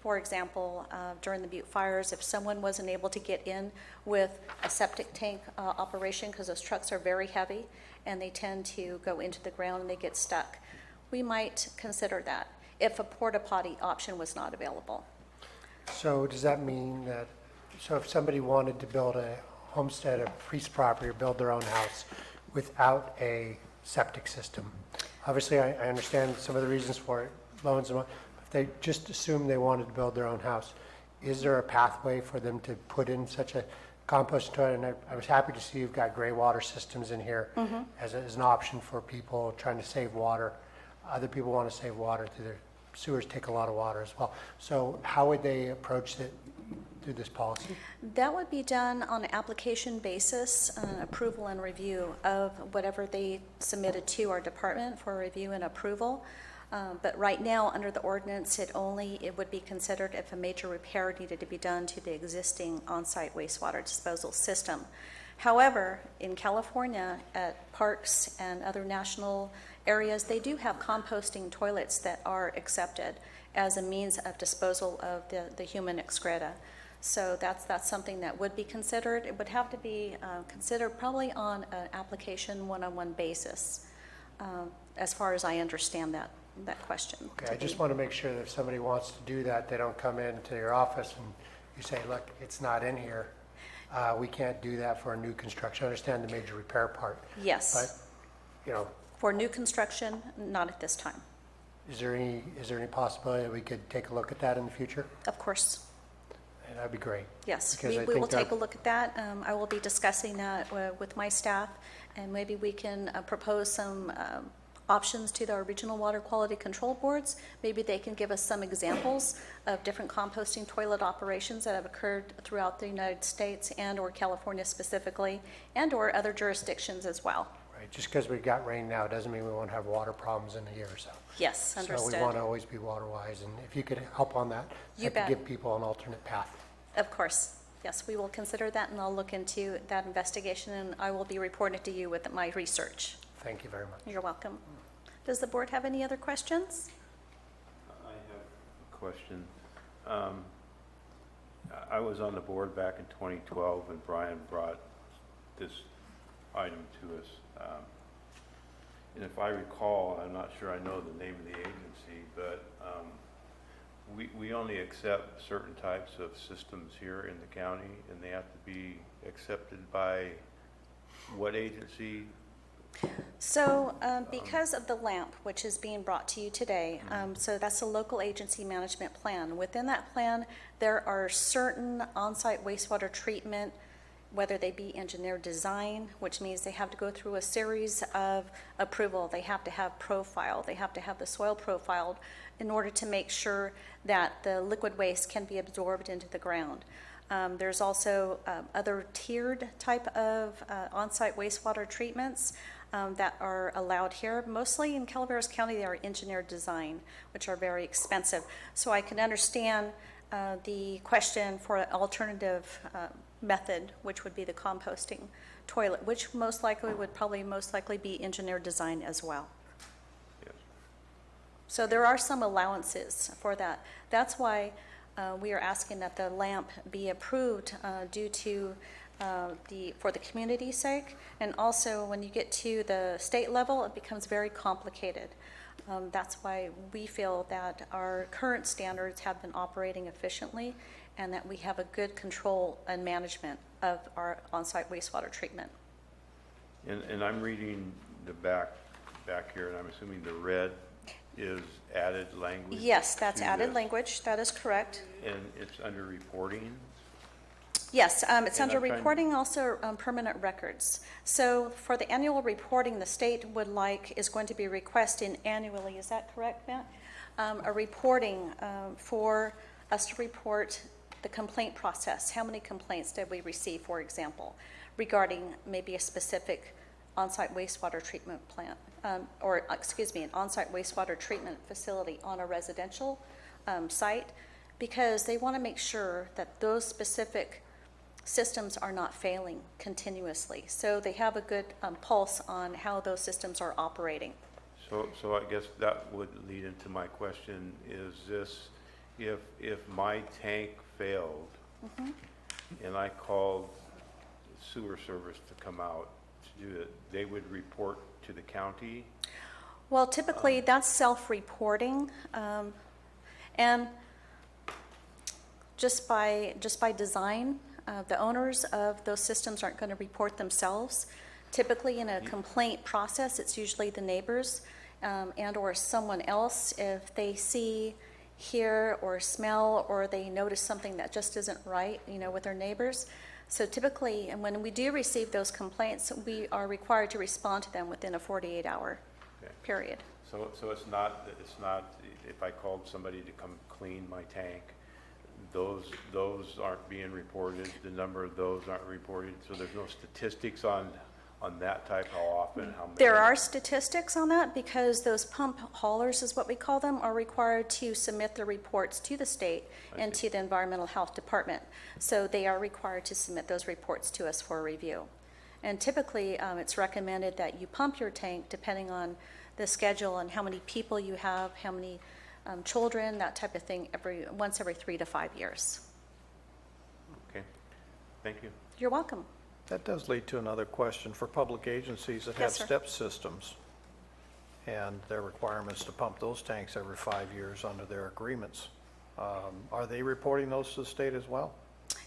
for example, during the Butte fires, if someone wasn't able to get in with a septic tank operation, because those trucks are very heavy and they tend to go into the ground and they get stuck, we might consider that if a porta potty option was not available. So does that mean that, so if somebody wanted to build a homestead, a piece of property, or build their own house without a septic system, obviously I understand some of the reasons for it, loans and what, if they just assume they wanted to build their own house, is there a pathway for them to put in such a compost toilet? And I was happy to see you've got gray water systems in here as an option for people trying to save water. Other people want to save water through their sewers, take a lot of water as well. So how would they approach it through this policy? That would be done on an application basis, approval and review of whatever they submitted to our department for review and approval. But right now, under the ordinance, it would be considered if a major repair needed to be done to the existing on-site wastewater disposal system. However, in California, at parks and other national areas, they do have composting toilets that are accepted as a means of disposal of the human excreta. So that's something that would be considered. It would have to be considered probably on an application one-on-one basis, as far as I understand that question. Okay, I just want to make sure that if somebody wants to do that, they don't come into your office and you say, look, it's not in here. We can't do that for a new construction. I understand the major repair part. Yes. But, for new construction, not at this time. is there any possibility that we could take a look at that in the future? Of course. And that'd be great. Yes, Because I we will think that- take a look at that. I will be discussing that with my staff, and maybe we can propose some options to our regional water quality control boards. Maybe they can give us some examples of different composting toilet operations that have occurred throughout the United States and or California specifically, and or other jurisdictions as well. Right, just because we got rain now doesn't mean we won't have water problems in a year or so. Yes, understood. So we want to always be water-wise, and if you could help on that, You that bet. could give people an alternate path. Of course. Yes, we will consider that, and I'll look into that investigation, and I will be reporting to you with my research. Thank you very much. You're welcome. Does the board have any other questions? I have a question. I was on the board back in 2012 when Brian brought this item to us. And if I recall, I'm not sure I know the name of the agency, but we only accept certain types of systems here in the county, and they have to be accepted by what agency? So because of the LAMP, which is being brought to you today, so that's a local agency management plan. Within that plan, there are certain on-site wastewater treatment, whether they be engineer design, which means they have to go through a series of approval. They have to have profile. They have to have the soil profiled in order to make sure that the liquid waste can be absorbed into the ground. There's also other tiered type of on-site wastewater treatments that are allowed here. Mostly in Calaveras County, they are engineered design, which are very expensive. So I can understand the question for an alternative method, which would be the composting toilet, which most likely would probably most likely be engineered design as well. Yes. So there are some allowances for that. That's why we are asking that the LAMP be approved due to for the community's sake. And also when you get to the state level, it becomes very complicated. That's why we feel that our current standards have been operating efficiently and that we have a good control and management of our on-site wastewater treatment. And I'm reading the back here, and I'm assuming the red is added language? Yes, that's to added this. language. That is correct. And it's under reporting? Yes, it's And under I'm trying- reporting, also permanent records. So for the annual reporting, the state is going to be requesting annually, is that correct, Matt? A reporting for us to report the complaint process. How many complaints did we receive, for example, regarding maybe a specific on-site wastewater treatment plant, an on-site wastewater treatment facility on a residential site, because they want to make sure that those specific systems are not failing continuously. So they have a good pulse on how those systems are operating. So I guess that would lead into my question, is this, if my tank failed and I called sewer service to come out to do it, they would report to the county? Well, typically that's self-reporting, and just by design, the owners of those systems aren't going to report themselves. Typically in a complaint process, it's usually the neighbors and or someone else if they see, hear, or smell, or they notice something that just isn't right, with their neighbors. So typically, and when we do receive those complaints, we are required to respond to them within a 48-hour period. So it's not if I called somebody to come clean my tank, those aren't being reported, the number of those aren't reported, so there's no statistics on that type, how often, how many? There are statistics on that because those pump haulers, is what we call them, are required to submit their reports to the state and to the Environmental Health Department. So they are required to submit those reports to us for review. And typically, it's recommended that you pump your tank depending on the schedule and how many people you have, how many children, that type of thing, once every 3 to 5 years. Okay, thank you. You're welcome. That does lead to another question for public agencies that have Yes, sir. step systems and their requirements to pump those tanks every 5 years under their agreements. Are they reporting those to the state as well?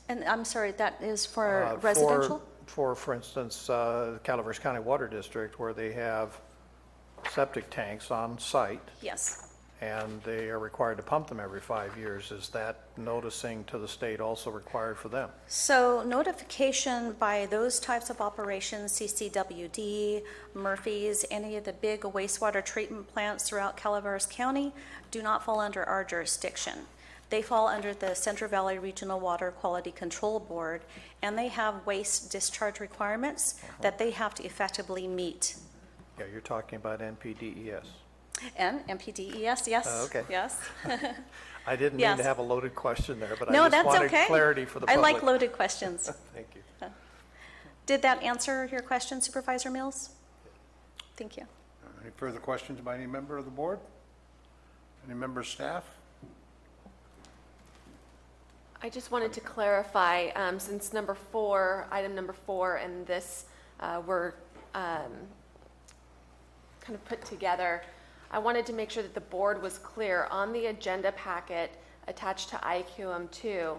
And I'm sorry, that is for residential? For instance, Calaveras County Water District, where they have septic tanks on site Yes. and they are required to pump them every 5 years. Is that noticing to the state also required for them? So notification by those types of operations, CCWD, Murphy's, any of the big wastewater treatment plants throughout Calaveras County do not fall under our jurisdiction. They fall under the Central Valley Regional Water Quality Control Board, and they have waste discharge requirements that they have to effectively meet. Yeah, you're talking about NPDES. And MPDES, yes. Okay. Yes. I didn't mean Yes. to have a loaded question there, but No, I just that's wanted okay. clarity for the I public. like loaded questions. Thank you. Did that answer your question, Supervisor Mills? Thank you. Any further questions by any member of the board? Any member of staff? I just wanted to clarify, since item number 4 and this were kind of put together, I wanted to make sure that the board was clear on the agenda packet attached to IQM2.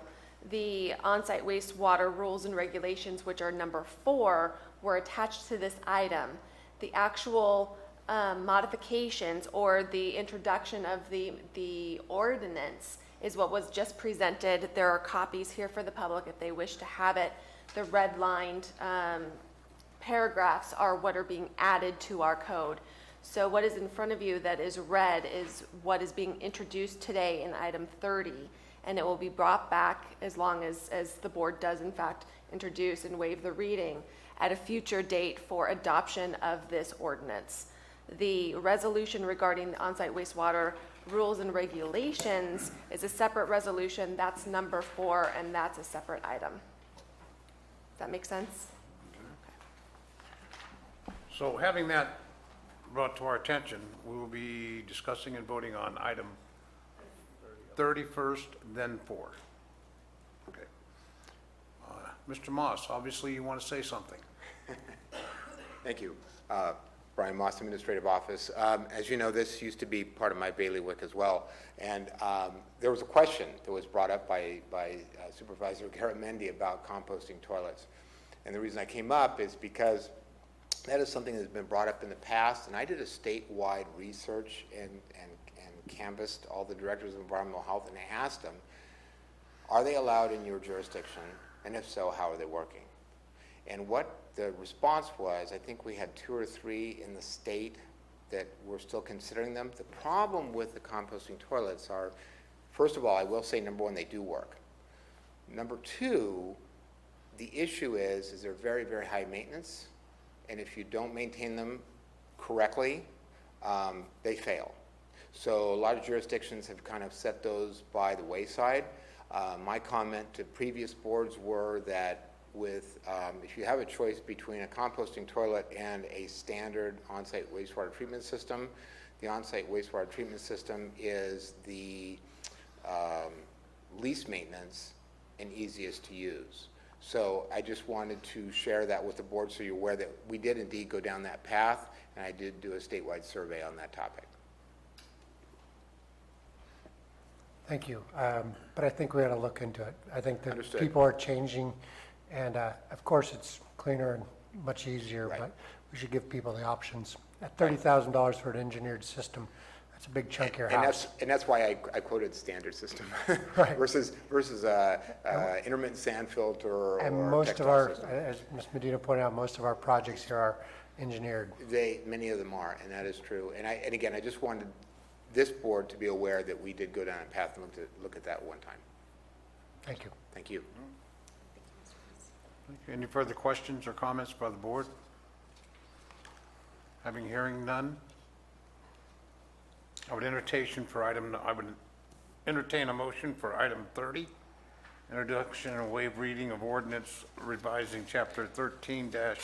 The on-site wastewater rules and regulations, which are number 4, were attached to this item. the actual modifications or the introduction of the ordinance is what was just presented. There are copies here for the public if they wish to have it. The redlined paragraphs are what are being added to our code. So what is in front of you that is red is what is being introduced today in item 30, and it will be brought back as long as the board does in fact introduce and waive the reading at a future date for adoption of this ordinance. The resolution regarding the on-site wastewater rules and regulations is a separate resolution. That's number 4, and that's a separate item. Does that make sense? So having that brought to our attention, we will be discussing and voting on item 30 first, then 4. Okay. Mr. Moss, obviously you want to say something. Thank you. Brian Moss, Administrative Office. As you know, this used to be part of my bailiwick as well. And there was a question that was brought up by Supervisor Garamendi about composting toilets. And the reason I came up is because that is something that's been brought up in the past. And I did a statewide research and canvassed all the directors of environmental health and asked them, are they allowed in your jurisdiction? And if so, how are they working? And what the response was, I think we had 2 or 3 in the state that were still considering them. The problem with the composting toilets are, first of all, I will say, number 1, they do work. Number 2, the issue is they're very, very high maintenance, and if you don't maintain them correctly, they fail. So a lot of jurisdictions have kind of set those by the wayside. My comment to previous boards were that if you have a choice between a composting toilet and a standard on-site wastewater treatment system, the on-site wastewater treatment system is the least maintenance and easiest to use. So I just wanted to share that with the board so you're aware that we did indeed go down that path, and I did do a statewide survey on that topic. Thank you. But I think we ought to look into it. I think that Understood. people are changing, and of course, it's cleaner and much easier, Right. but we should give people the options. At $30,000 for an engineered system, that's a big chunk of your house. And that's why I quoted standard system Right. versus intermittent sand filter And or most of textile our, system. as Ms. Medina pointed out, most of our projects here are engineered. Many of them are, and that is true. And again, I just wanted this board to be aware that we did go down a path and look at that one time. Thank you. Thank you. Any further questions or comments by the board? Hearing none, I would entertain a motion for item 30, introduction and waive reading of ordinance revising chapter 13.12,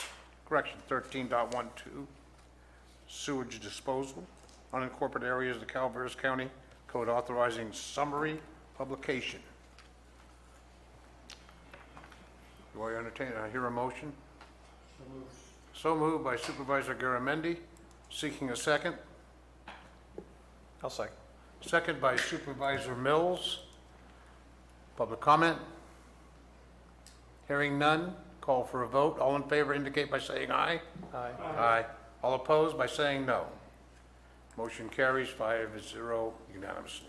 sewage disposal, unincorporated areas of the Calaveras County Code authorizing summary publication. Do I hear a motion? So moved by Supervisor Garamendi. Seeking a second? I'll second. Second by Supervisor Mills. Public comment? Hearing none, call for a vote. All in favor indicate by saying aye. Aye. Aye. All opposed by saying no. Motion carries 5-0 unanimously.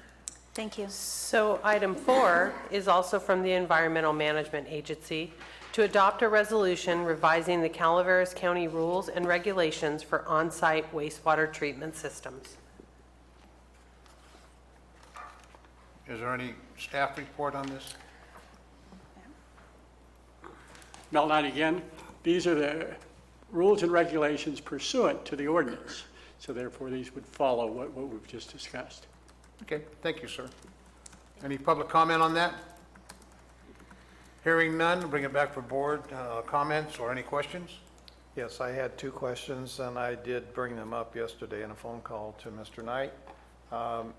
Thank you. So item 4 is also from the Environmental Management Agency to adopt a resolution revising the Calaveras County rules and regulations for on-site wastewater treatment systems. Is there any staff report on this? Mel Knight again. These are the rules and regulations pursuant to the ordinance. So therefore, these would follow what we've just discussed. Okay, thank you, sir. Any public comment on that? Hearing none, bring it back for board comments or any questions? Yes, I had 2 questions, and I did bring them up yesterday in a phone call to Mr. Knight.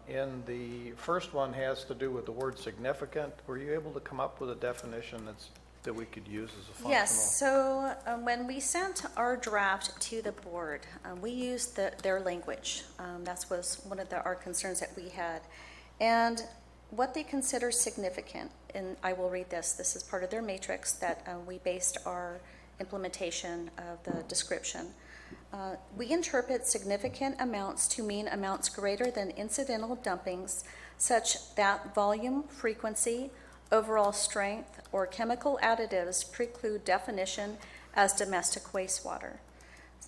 And the first one has to do with the word significant. Were you able to come up with a definition that we could use as a functional? Yes, so when we sent our draft to the board, we used their language. That was one of our concerns that we had. And what they consider significant, and I will read this is part of their matrix that we based our implementation of the description. We interpret significant amounts to mean amounts greater than incidental dumpings such that volume, frequency, overall strength, or chemical additives preclude definition as domestic wastewater.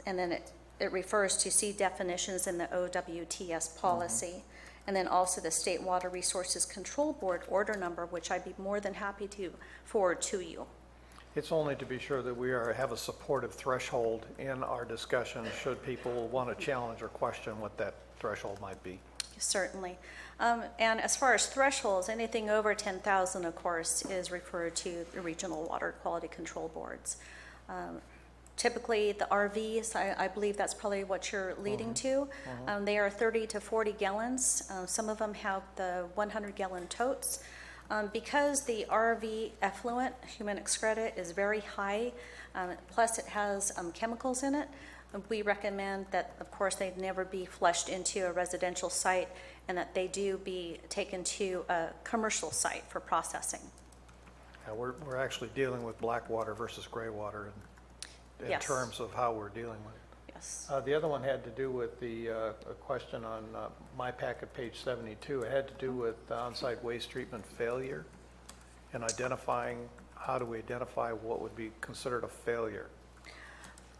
And then it refers to see definitions in the OWTS policy. And then also the State Water Resources Control Board order number, which I'd be more than happy to forward to you. It's only to be sure that we have a supportive threshold in our discussion should people want to challenge or question what that threshold might be. Certainly. And as far as thresholds, anything over 10,000, of course, is referred to the regional water quality control boards. Typically, the RVs, I believe that's probably what you're leading to. They are 30 to 40 gallons. Some of them have the 100-gallon totes. Because the RV effluent, human excreta, is very high, plus it has chemicals in it, we recommend that, of course, they never be flushed into a residential site and that they do be taken to a commercial site for processing. We're actually dealing with black water versus gray water in Yes. terms of how we're dealing with it. Yes. The other one had to do with a question on my packet, page 72. It had to do with on-site waste treatment failure and identifying, how do we identify what would be considered a failure?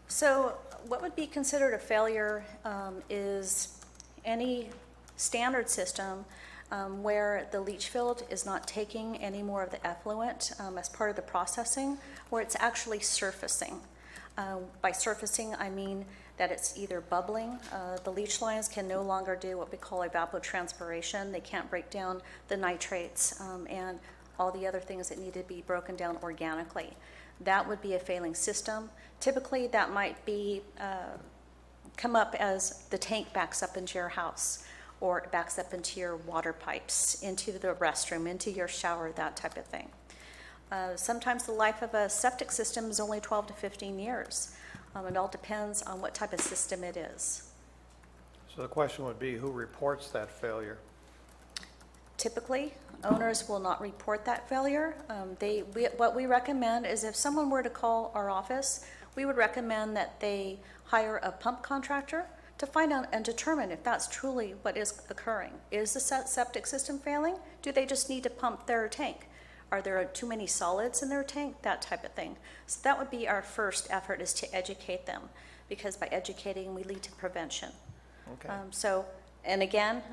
So what would be considered a failure is any standard system where the leach field is not taking any more of the effluent as part of the processing, where it's actually surfacing. By surfacing, I mean that it's either bubbling. The leach lines can no longer do what we call evapotranspiration. They can't break down the nitrates and all the other things that need to be broken down organically. That would be a failing system. Typically, that might be come up as the tank backs up into your house, or it backs up into your water pipes, into the restroom, into your shower, that type of thing. Sometimes the life of a septic system is only 12 to 15 years. It all depends on what type of system it is. So the question would be, who reports that failure? Typically, owners will not report that failure. What we recommend is if someone were to call our office, we would recommend that they hire a pump contractor to find out and determine if that's truly what is occurring. Is the septic system failing? Do they just need to pump their tank? Are there too many solids in their tank? That type of thing. So that would be our first effort, is to educate them, because by educating, we lead to prevention. Okay. And again,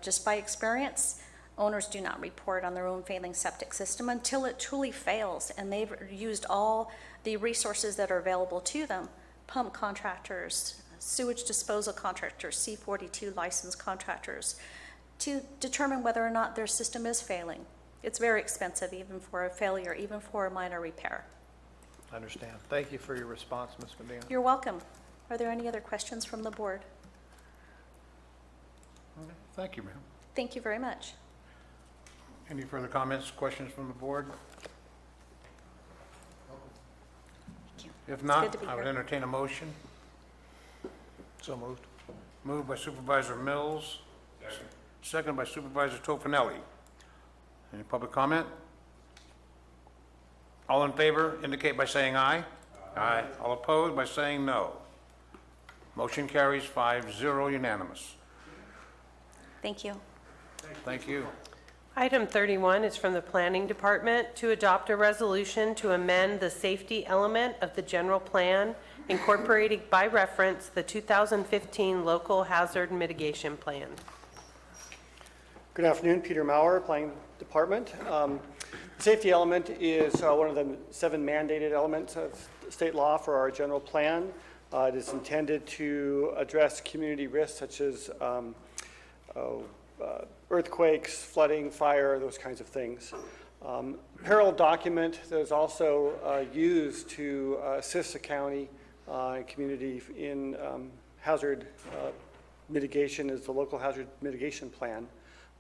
just by experience, owners do not report on their own failing septic system until it truly fails and they've used all the resources that are available to them. Pump contractors, sewage disposal contractors, C42 licensed contractors, to determine whether or not their system is failing. It's very expensive, even for a failure, even for a minor repair. I understand. Thank you for your response, Ms. Medina. You're welcome. Are there any other questions from the board? Okay. Thank you, ma'am. Thank you very much. Any further comments, questions from the board? If good not, to be I would here. entertain a motion. So moved. Moved by Supervisor Mills. Second by Supervisor Tofinelli. Any public comment? All in favor indicate by saying aye. Aye. All opposed by saying no. Motion carries 5-0 unanimous. Thank you. Thank you. Item 31 is from the Planning Department to adopt a resolution to amend the safety element of the general plan, incorporating by reference the 2015 Local Hazard Mitigation Plan. Good afternoon, Peter Maurer, Planning Department. Safety element is one of the 7 mandated elements of state law for our general plan. It is intended to address community risks such as earthquakes, flooding, fire, those kinds of things. Parallel document that is also used to assist the county and community in hazard mitigation is the Local Hazard Mitigation Plan.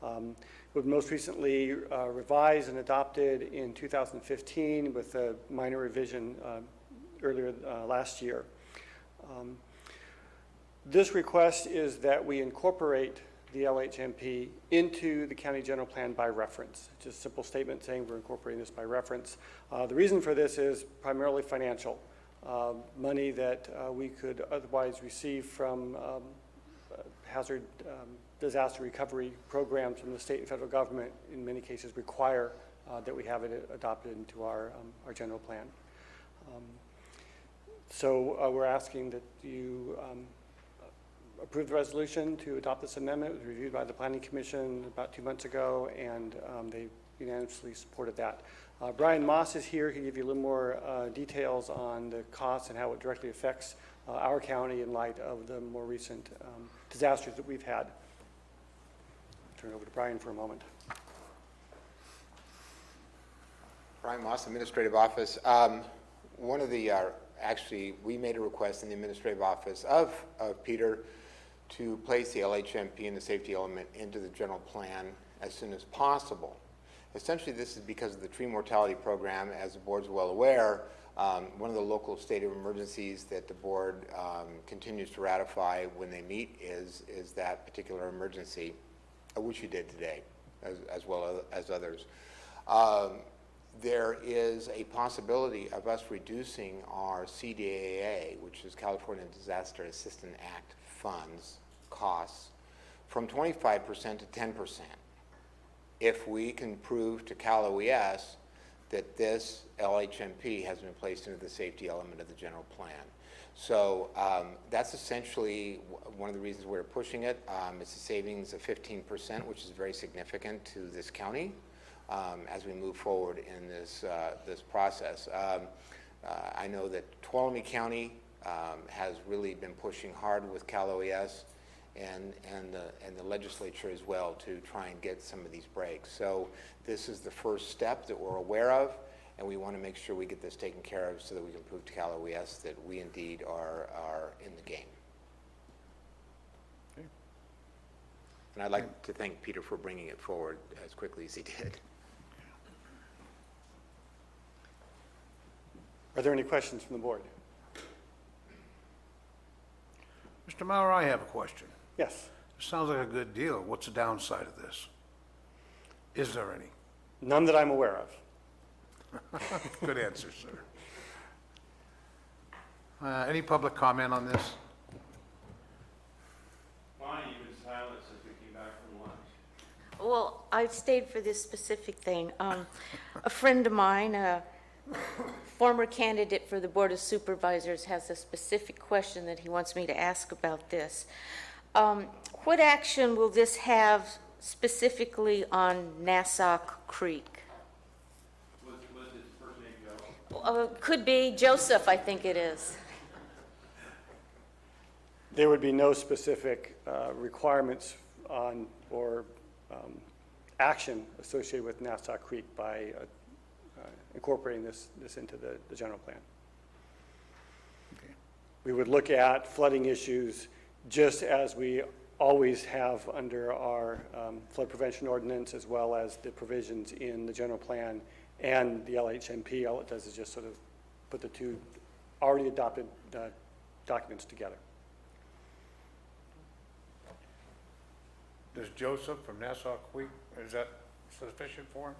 It was most recently revised and adopted in 2015 with a minor revision earlier last year. This request is that we incorporate the LHMP into the county general plan by reference. Just a simple statement saying we're incorporating this by reference. The reason for this is primarily financial. money that we could otherwise receive from hazard disaster recovery programs from the state and federal government, in many cases require that we have it adopted into our general plan. So we're asking that you approve the resolution to adopt this amendment. It was reviewed by the Planning Commission about 2 months ago, and they unanimously supported that. Brian Moss is here. He'll give you a little more details on the costs and how it directly affects our county in light of the more recent disasters that we've had. Turn it over to Brian for a moment. Brian Moss, Administrative Office. One of the, actually, we made a request in the Administrative Office of Peter to place the LHMP and the safety element into the general plan as soon as possible. Essentially, this is because of the tree mortality program. As the board's well aware, one of the local state of emergencies that the board continues to ratify when they meet is that particular emergency, which you did today, as well as others. There is a possibility of us reducing our CDAA, which is California Disaster Assistance Act funds, costs, from 25% to 10%. If we can prove to Cal OES that this LHMP has been placed into the safety element of the general plan. So that's essentially one of the reasons we're pushing it. It's a savings of 15%, which is very significant to this county as we move forward in this process. I know that Tuolumne County has really been pushing hard with Cal OES and the legislature as well to try and get some of these breaks. So this is the first step that we're aware of, and we want to make sure we get this taken care of so that we can prove to Cal OES that we indeed are in the game. Okay. And I'd like to thank Peter for bringing it forward as quickly as he did. Are there any questions from the board? Mr. Maurer, I have a question. Yes. Sounds like a good deal. What's the downside of this? Is there any? None that I'm aware of. Good answer, sir. Any public comment on this? Bonnie, you've been silent since we came back from lunch. Well, I stayed for this specific thing. A friend of mine, a former candidate for the Board of Supervisors, has a specific question that he wants me to ask about this. What action will this have specifically on Nassau Creek? Was his first name Joe? Could be Joseph, I think it is. There would be no specific requirements on or action associated with Nassau Creek by incorporating this into the general plan. Okay. We would look at flooding issues just as we always have under our flood prevention ordinance, as well as the provisions in the general plan and the LHMP. All it does is just sort of put the two already adopted documents together. Does Joseph from Nassau Creek, is that sufficient for him?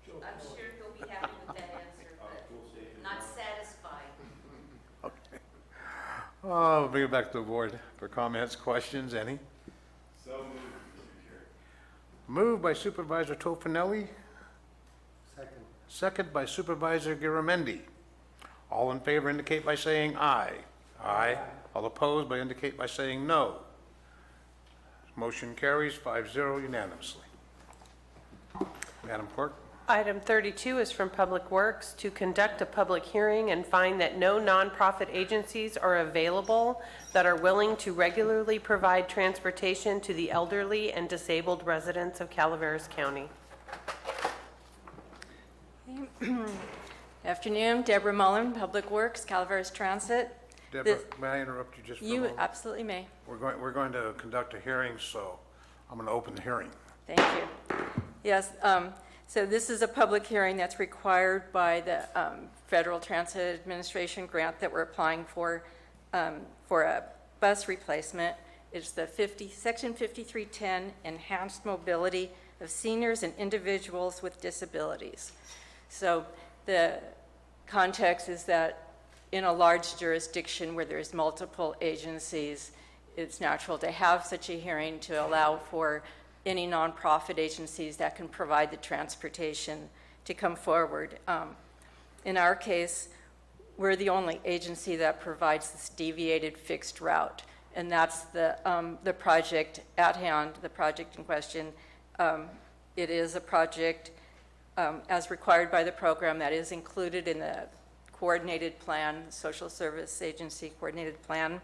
I'm sure he'll be happy with that answer, but not satisfied. Okay. I'll bring it back to the board for comments, questions, any? So moved, Mr. Chair. Moved by Supervisor Tofinelli. Second. Second by Supervisor Garamendi. All in favor indicate by saying aye. Aye. All opposed by indicate by saying no. Motion carries 5-0 unanimously. Madam Clerk? Item 32 is from Public Works to conduct a public hearing and find that no nonprofit agencies are available that are willing to regularly provide transportation to the elderly and disabled residents of Calaveras County. Afternoon, Deborah Mullen, Public Works, Calaveras Transit. Deborah, may I interrupt you just for a moment? You absolutely may. We're going to conduct a hearing, so I'm going to open the hearing. Thank you. Yes, so this is a public hearing that's required by the Federal Transit Administration grant that we're applying for a bus replacement. It's the Section 5310 Enhanced Mobility of Seniors and Individuals with Disabilities. So the context is that in a large jurisdiction where there's multiple agencies, it's natural to have such a hearing to allow for any nonprofit agencies that can provide the transportation to come forward. In our case, we're the only agency that provides this deviated fixed route, and that's the project at hand, the project in question. It is a project as required by the program that is included in the coordinated plan, social service agency coordinated plan.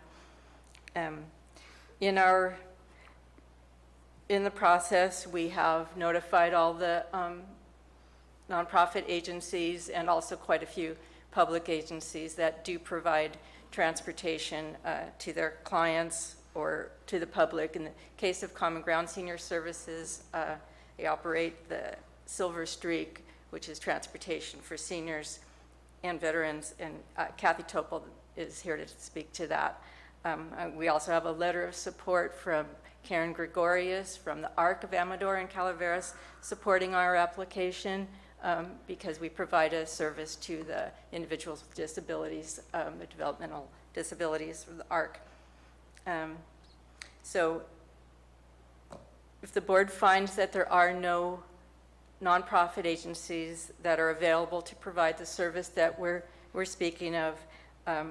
In the process, we have notified all the nonprofit agencies and also quite a few public agencies that do provide transportation to their clients or to the public. In the case of Common Ground Senior Services, they operate the Silver Streak, which is transportation for seniors and veterans, and Kathy Topol is here to speak to that. We also have a letter of support from Karen Gregorius from the ARC of Amador and Calaveras supporting our application because we provide a service to the individuals with disabilities, the developmental disabilities of the ARC. So if the board finds that there are no nonprofit agencies that are available to provide the service that we're speaking of,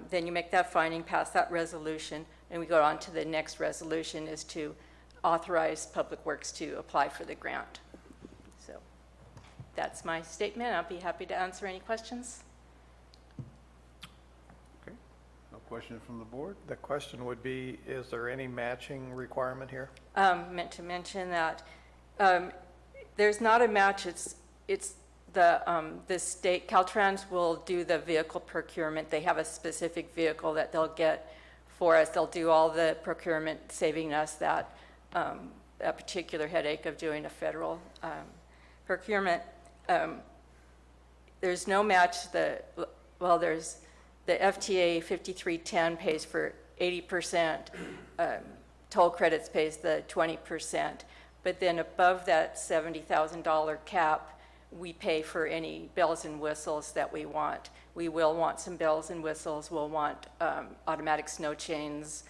then you make that finding, pass that resolution, and we go on to the next resolution is to authorize Public Works to apply for the grant. So that's my statement. I'll be happy to answer any questions. Okay. No question from the board? The question would be, is there any matching requirement here? Meant to mention that there's not a match. It's the state, Caltrans will do the vehicle procurement. They have a specific vehicle that they'll get for us. They'll do all the procurement, saving us that particular headache of doing a federal procurement. There's no match. There's the FTA 5310 pays for 80%. Toll credits pays the 20%. But then above that $70,000 cap, we pay for any bells and whistles that we want. We will want some bells and whistles. We'll want automatic snow chains.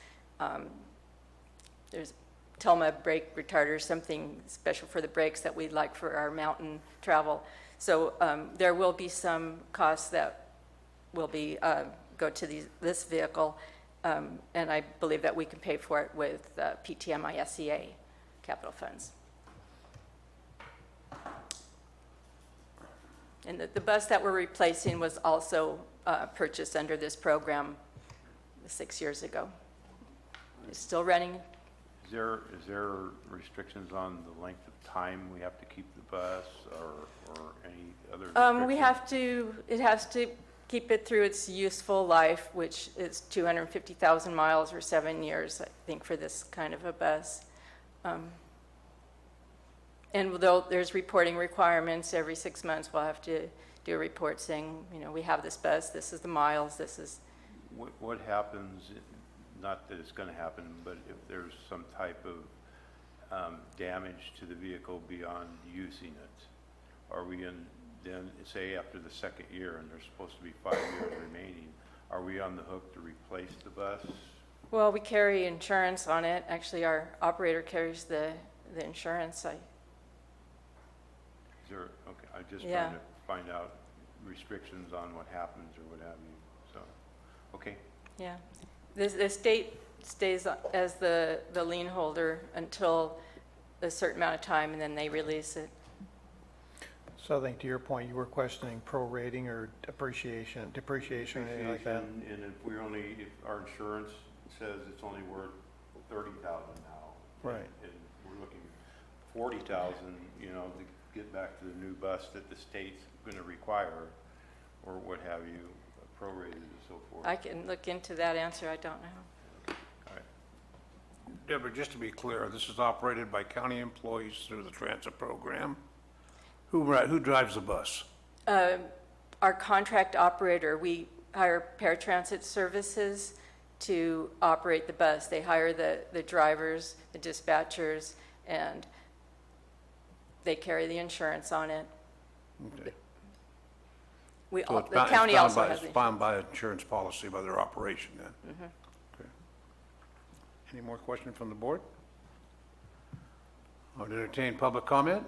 There's Telma brake retarders, something special for the brakes that we'd like for our mountain travel. So there will be some costs that will be go to this vehicle, and I believe that we can pay for it with PTMI SCA capital funds. And the bus that we're replacing was also purchased under this program 6 years ago. It's still running. Is there restrictions on the length of time we have to keep the bus or any other restrictions? It has to keep it through its useful life, which is 250,000 miles or 7 years, I think, for this kind of a bus. And though there's reporting requirements, every 6 months we'll have to do a report saying, we have this bus, this is the miles, this is... What happens, not that it's going to happen, but if there's some type of damage to the vehicle beyond using it, are we then, say after the second year, and there's supposed to be 5 years remaining, are we on the hook to replace the bus? Well, we carry insurance on it. Actually, our operator carries the insurance. Okay, I'm just trying to find out restrictions on what happens or what have you, so, okay. Yeah, the state stays as the lien holder until a certain amount of time, and then they release it. So I think to your point, you were questioning prorating or depreciation or anything like that? And if our insurance says it's only worth $30,000 now. Right. And we're looking $40,000, to get back to the new bus that the state's going to require, or what have you, prorated and so forth. I can look into that answer. I don't know. All right. Deborah, just to be clear, this is operated by county employees through the transit program. Who drives the bus? Our contract operator, we hire paratransit services to operate the bus. They hire the drivers, the dispatchers, and they carry the insurance on it. Okay. So The county also has It's an bound by insurance policy by their operation then? Okay. Any more questions from the board? I would entertain public comment.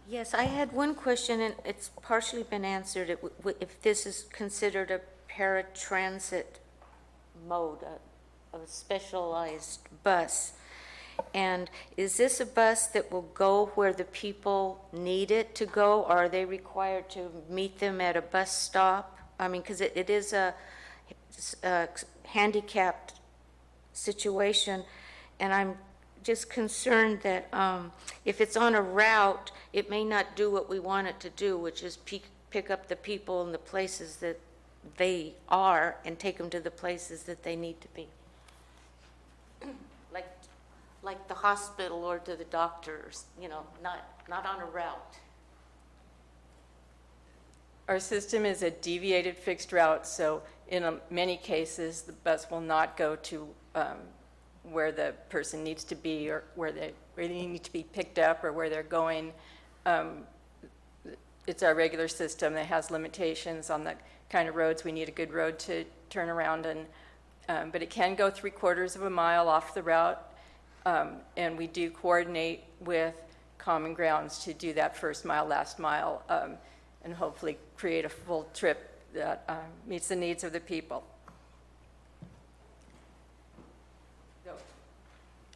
Yes, I had one question, and it's partially been answered. If this is considered a paratransit mode, a specialized bus. And is this a bus that will go where the people need it to go, or are they required to meet them at a bus stop? I mean, because it is a handicapped situation, and I'm just concerned that if it's on a route, it may not do what we want it to do, which is pick up the people in the places that they are and take them to the places that they need to be. Like the hospital or to the doctors, not on a route. Our system is a deviated fixed route, so in many cases, the bus will not go to where the person needs to be, or where they need to be picked up, or where they're going. It's our regular system that has limitations on the kind of roads. We need a good road to turn around, but it can go 3/4 of a mile off the route, and we do coordinate with Common Grounds to do that first mile, last mile, and hopefully create a full trip that meets the needs of the people.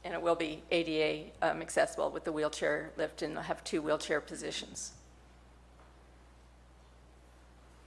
And it will be ADA accessible with the wheelchair lift, and they'll have 2 wheelchair positions.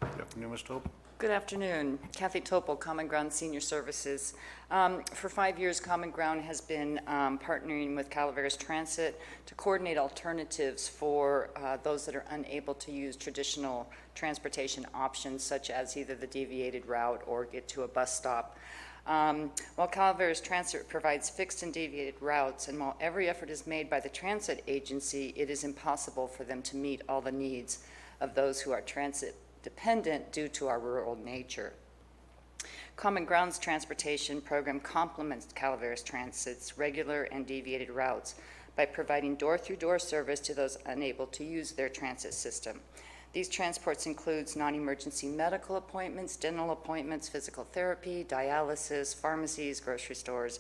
Good afternoon, Ms. Topol. Good afternoon. Kathy Topol, Common Ground Senior Services. For 5 years, Common Ground has been partnering with Calaveras Transit to coordinate alternatives for those that are unable to use traditional transportation options, such as either the deviated route or get to a bus stop. While Calaveras Transit provides fixed and deviated routes, and while every effort is made by the transit agency, it is impossible for them to meet all the needs of those who are transit dependent due to our rural nature. Common Ground's transportation program complements Calaveras Transit's regular and deviated routes by providing door-through-door service to those unable to use their transit system. These transports includes non-emergency medical appointments, dental appointments, physical therapy, dialysis, pharmacies, grocery stores,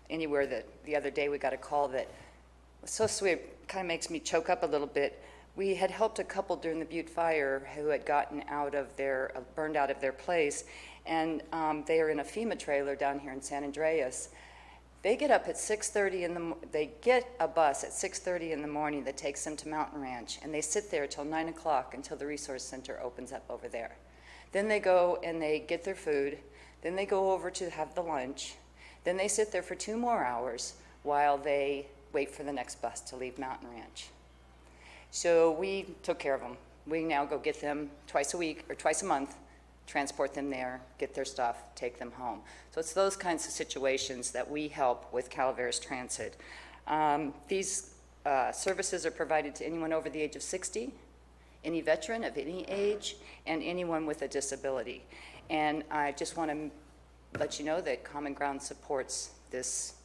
anywhere that the other day we got a call that was so sweet, kind of makes me choke up a little bit. We had helped a couple during the Butte fire who had gotten burned out of their place, and they are in a FEMA trailer down here in San Andreas. They get up at 6:30 they get a bus at 6:30 in the morning that takes them to Mountain Ranch, and they sit there till 9 o'clock until the resource center opens up over there. Then they go and they get their food. Then they go over to have the lunch. Then they sit there for 2 more hours while they wait for the next bus to leave Mountain Ranch. So we took care of them. We now go get them twice a week or twice a month, transport them there, get their stuff, take them home. So it's those kinds of situations that we help with Calaveras Transit. These services are provided to anyone over the age of 60, any veteran of any age, and anyone with a disability. And I just want to let you know that Common Ground supports this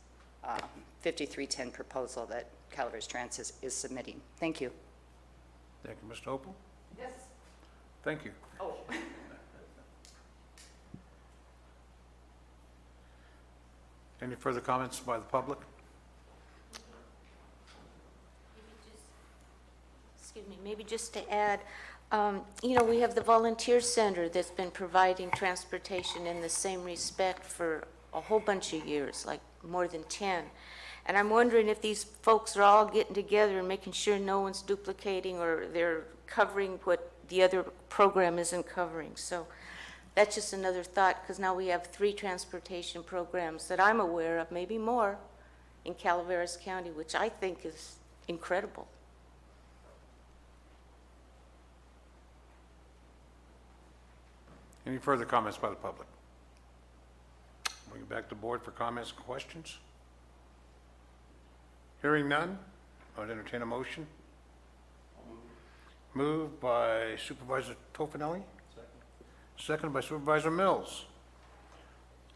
5310 proposal that Calaveras Transit is submitting. Thank you. Thank you, Ms. Topol. Yes. Thank you. Oh. Any further comments by the public? Excuse me, maybe just to add, we have the volunteer center that's been providing transportation in the same respect for a whole bunch of years, like more than 10. And I'm wondering if these folks are all getting together and making sure no one's duplicating or they're covering what the other program isn't covering. So that's just another thought, because now we have 3 transportation programs that I'm aware of, maybe more, in Calaveras County, which I think is incredible. Any further comments by the public? Bring it back to board for comments and questions. Hearing none, I would entertain a motion. Moved by Supervisor Tofinelli. Seconded by Supervisor Mills.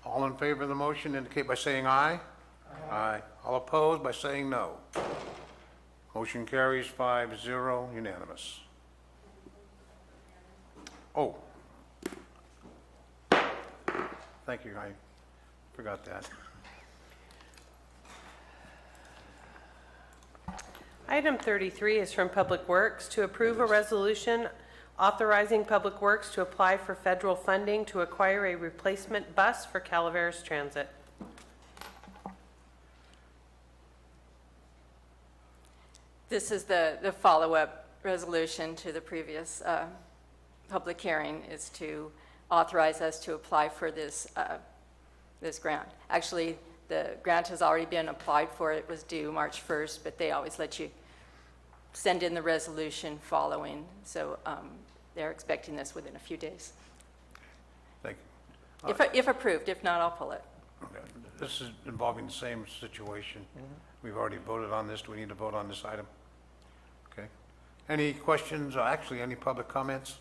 All in favor of the motion indicate by saying aye. Aye. All opposed by saying no. Motion carries 5-0, unanimous. Oh. Thank you, I forgot that. Item 33 is from Public Works to approve a resolution authorizing Public Works to apply for federal funding to acquire a replacement bus for Calaveras Transit. This is the follow-up resolution to the previous public hearing, is to authorize us to apply for this grant. Actually, the grant has already been applied for. It was due March 1st, but they always let you send in the resolution following. So they're expecting this within a few days. Thank you. If approved. If not, I'll pull it. Okay. This is involving the same situation. We've already voted on this. Do we need to vote on this item? Okay. Any questions, actually, any public comments?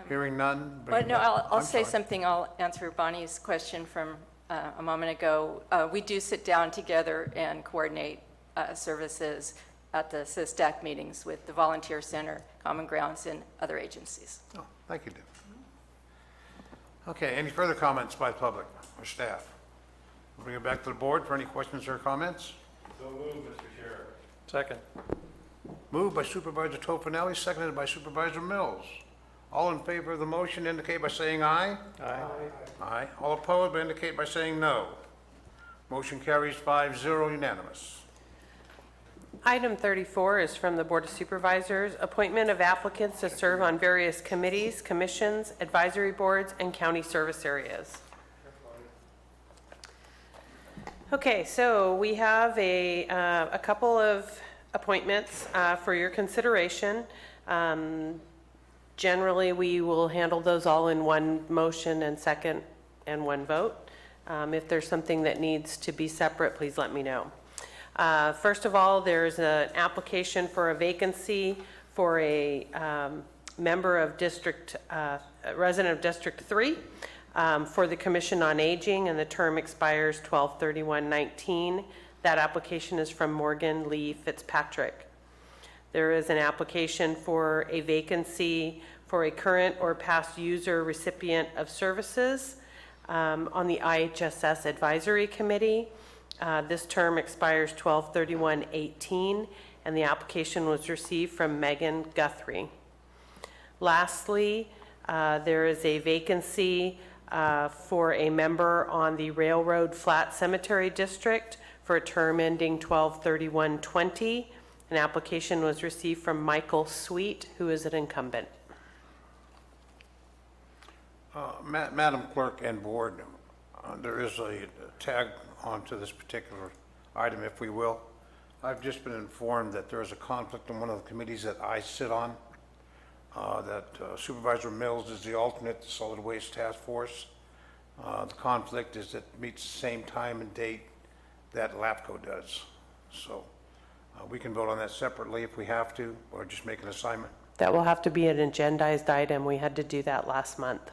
Hearing none? But no, I'll I'm say sorry. something. I'll answer Bonnie's question from a moment ago. We do sit down together and coordinate services at the SISTAC meetings with the Volunteer Center, Common Grounds, and other agencies. Oh, thank you, Deb. Okay, any further comments by the public or staff? We'll bring it back to the board for any questions or comments. So moved, Mr. Chair. Second. Moved by Supervisor Tofinelli, seconded by Supervisor Mills. All in favor of the motion indicate by saying aye. Aye. Aye. All opposed indicate by saying no. Motion carries 5-0, unanimous. Item 34 is from the Board of Supervisors, appointment of applicants to serve on various committees, commissions, advisory boards, and county service areas. Okay, so we have a couple of appointments for your consideration. Generally, we will handle those all in one motion and second and one vote. If there's something that needs to be separate, please let me know. First of all, there's an application for a vacancy for a member of resident of District 3 for the Commission on Aging, and the term expires 12/31/19. That application is from Morgan Lee Fitzpatrick. There is an application for a vacancy for a current or past user recipient of services on the IHSS Advisory Committee. This term expires 12/31/18, and the application was received from Megan Guthrie. Lastly, there is a vacancy for a member on the Railroad Flat Cemetery District for a term ending 12/31/20. An application was received from Michael Sweet, who is an incumbent. Madam Clerk and Board, there is a tag onto this particular item, if we will. I've just been informed that there is a conflict in one of the committees that I sit on, that Supervisor Mills is the alternate, the Solid Waste Task Force. The conflict is it meets the same time and date that LAPCO does. So we can vote on that separately if we have to, or just make an assignment. That will have to be an agendized item. We had to do that last month.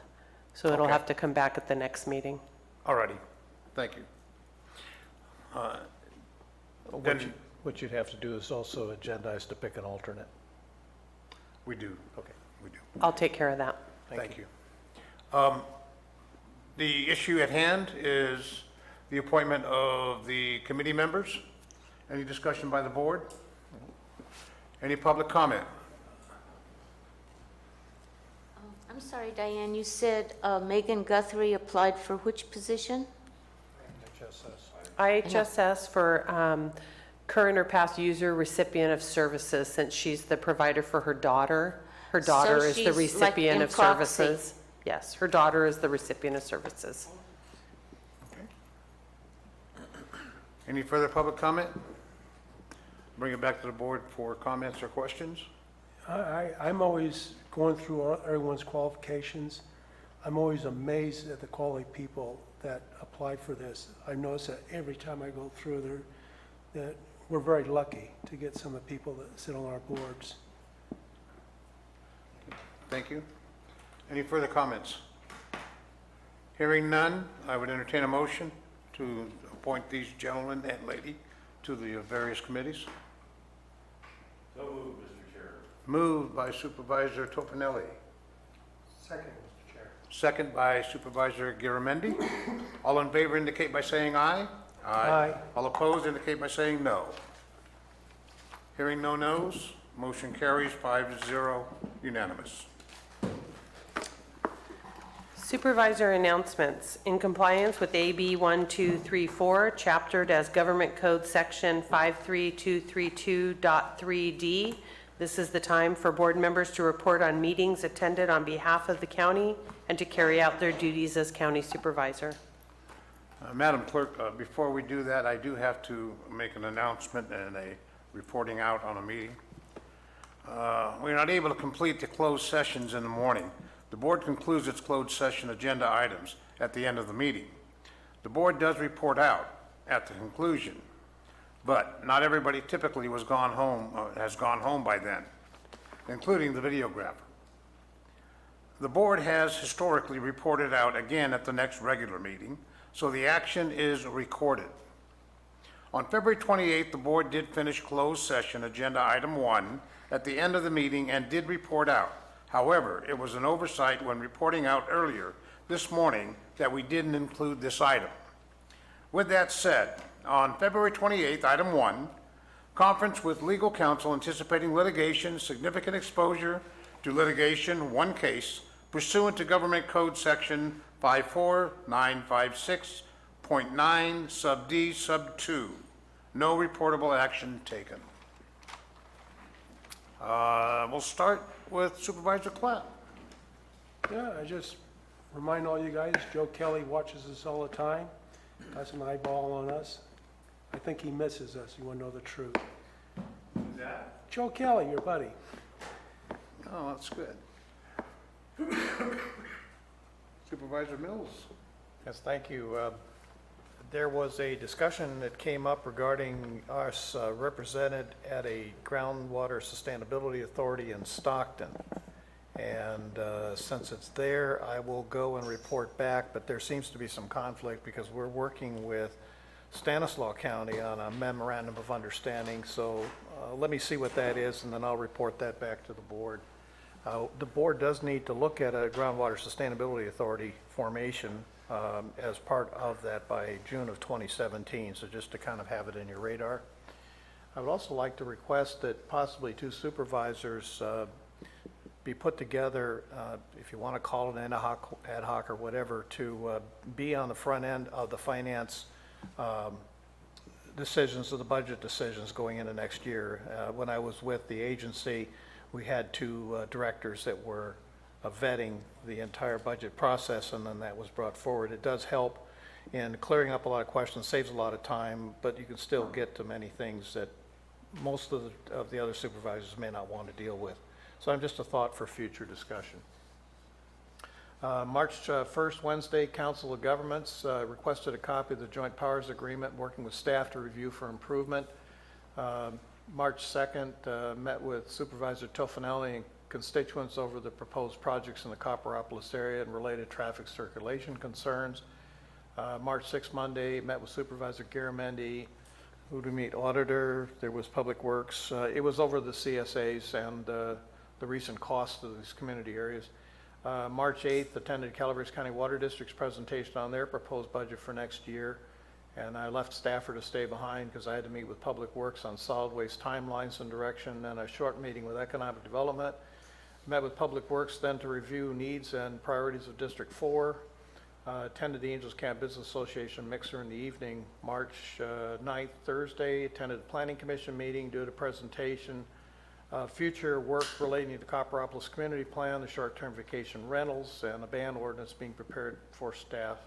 So it'll Okay. have to come back at the next meeting. All righty, thank you. What you'd have to do is also agendize to pick an alternate. We do. Okay. We do. I'll take care of that. Thank you. The issue at hand is the appointment of the committee members. Any discussion by the board? Any public comment? I'm sorry, Diane, you said Megan Guthrie applied for which position? IHSS for current or past user recipient of services, since she's the provider for her daughter. Her daughter is the she's like recipient in of proxy. services. Yes, her daughter is the recipient of services. Any further public comment? Bring it back to the board for comments or questions. I'm always going through everyone's qualifications. I'm always amazed at the quality of people that apply for this. I notice that every time I go through there, that we're very lucky to get some of the people that sit on our boards. Thank you. Any further comments? Hearing none, I would entertain a motion to appoint these gentlemen and lady to the various committees. Moved by Supervisor Tofinelli. Second, Mr. Chair. Second by Supervisor Garamendi. All in favor indicate by saying aye. Aye. All opposed indicate by saying no. Hearing no nos, motion carries 5-0, unanimous. Supervisor announcements. In compliance with AB 1234, chaptered as Government Code Section 53232.3D, this is the time for board members to report on meetings attended on behalf of the county and to carry out their duties as county supervisor. Madam Clerk, before we do that, I do have to make an announcement and a reporting out on a meeting. We're not able to complete the closed sessions in the morning. The board concludes its closed session agenda items at the end of the meeting. The board does report out at the conclusion, but not everybody typically has gone home by then, including the videographer. The board has historically reported out again at the next regular meeting, so the action is recorded. On February 28th, the board did finish closed session agenda item 1 at the end of the meeting and did report out. However, it was an oversight when reporting out earlier this morning that we didn't include this item. With that said, on February 28th, item 1, conference with legal counsel anticipating litigation, significant exposure to litigation, one case, pursuant to Government Code Section 54956.9 sub D sub 2. No reportable action taken. We'll start with Supervisor Klatt. Yeah, I just remind all you guys, Joe Kelly watches us all the time, has an eyeball on us. I think he misses us, you want to know the truth. Who's that? Joe Kelly, your buddy. Oh, that's good. Supervisor Mills. Yes, thank you. There was a discussion that came up regarding us represented at a groundwater sustainability authority in Stockton. And since it's there, I will go and report back, but there seems to be some conflict because we're working with Stanislaus County on a memorandum of understanding. So let me see what that is, and then I'll report that back to the board. The board does need to look at a groundwater sustainability authority formation as part of that by June of 2017, so just to kind of have it in your radar. I would also like to request that possibly 2 supervisors be put together, if you want to call it an ad hoc or whatever, to be on the front end of the finance decisions, of the budget decisions going into next year. When I was with the agency, we had 2 directors that were vetting the entire budget process, and then that was brought forward. It does help in clearing up a lot of questions, saves a lot of time, but you can still get to many things that most of the other supervisors may not want to deal with. So I'm just a thought for future discussion. March 1st, Wednesday, Council of Governments requested a copy of the Joint Powers Agreement, working with staff to review for improvement. March 2nd, met with Supervisor Tofinelli and constituents over the proposed projects in the Copperopolis area and related traffic circulation concerns. March 6th, Monday, met with Supervisor Garamendi. Who to meet? Auditor. There was Public Works. It was over the CSAs and the recent costs of these community areas. March 8th, attended Calaveras County Water District's presentation on their proposed budget for next year. And I left Stafford to stay behind because I had to meet with Public Works on solid waste timelines and direction, and a short meeting with Economic Development. Met with Public Works then to review needs and priorities of District 4. Attended the Angels Camp Business Association mixer in the evening. March 9th, Thursday, attended the Planning Commission meeting, did a presentation. Future work relating to the Copperopolis Community Plan, the short-term vacation rentals, and a ban ordinance being prepared for staff,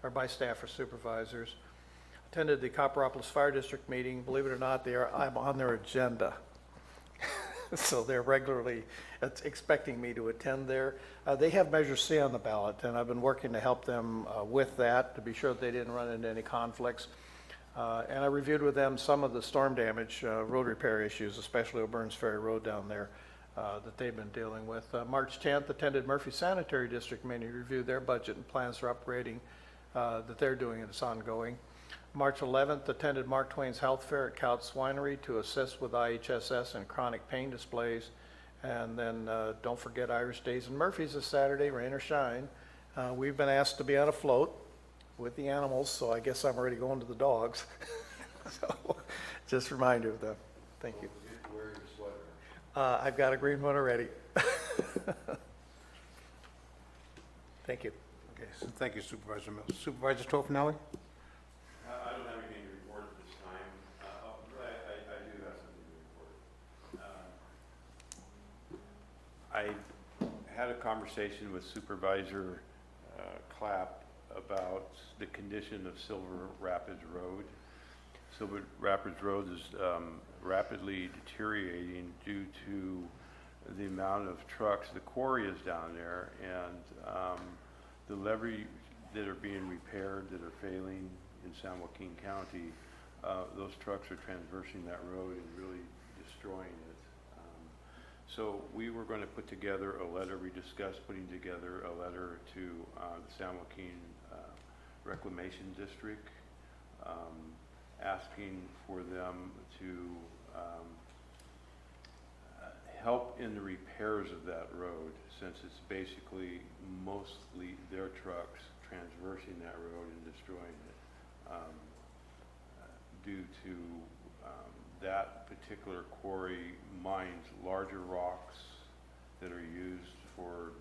or by staff or supervisors. Attended the Copperopolis Fire District meeting. Believe it or not, I'm on their agenda. So they're regularly expecting me to attend there. They have Measure C on the ballot, and I've been working to help them with that to be sure that they didn't run into any conflicts. And I reviewed with them some of the storm damage, road repair issues, especially O'Burns Ferry Road down there that they've been dealing with. March 10th, attended Murphy Sanitary District meeting, reviewed their budget and plans for upgrading that they're doing, and it's ongoing. March 11th, attended Mark Twain's Health Fair at Couts Winery to assist with IHSS and chronic pain displays. And then don't forget Irish Days and Murphy's this Saturday, rain or shine. We've been asked to be on a float with the animals, so I guess I'm already going to the dogs. So just a reminder of them. Thank you. I've got a green one already. Thank you. Okay, so thank you, Supervisor Mills. Supervisor Toffenelli? I don't have anything to report at this time. I do have something to report. I had a conversation with Supervisor Clapp about the condition of Silver Rapids Road. Silver Rapids Road is rapidly deteriorating due to the amount of trucks. The quarry is down there, and the levee that are being repaired that are failing in San Joaquin County, those trucks are transversing that road and really destroying it. So we were going to put together a letter. We discussed putting together a letter to the San Joaquin Reclamation District, asking for them to help in the repairs of that road, since it's basically mostly their trucks transversing that road and destroying it. Due to that particular quarry mines larger rocks that are used for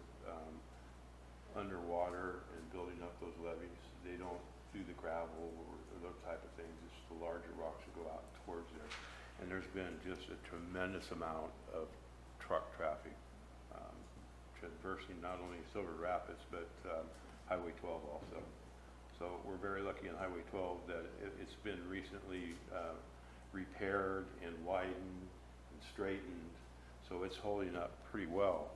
underwater and building up those levees. They don't do the gravel or those type of things. It's the larger rocks that go out towards there. And there's been just a tremendous amount of truck traffic traversing not only Silver Rapids, but Highway 12 also. So we're very lucky on Highway 12 that it's been recently repaired and widened and straightened, so it's holding up pretty well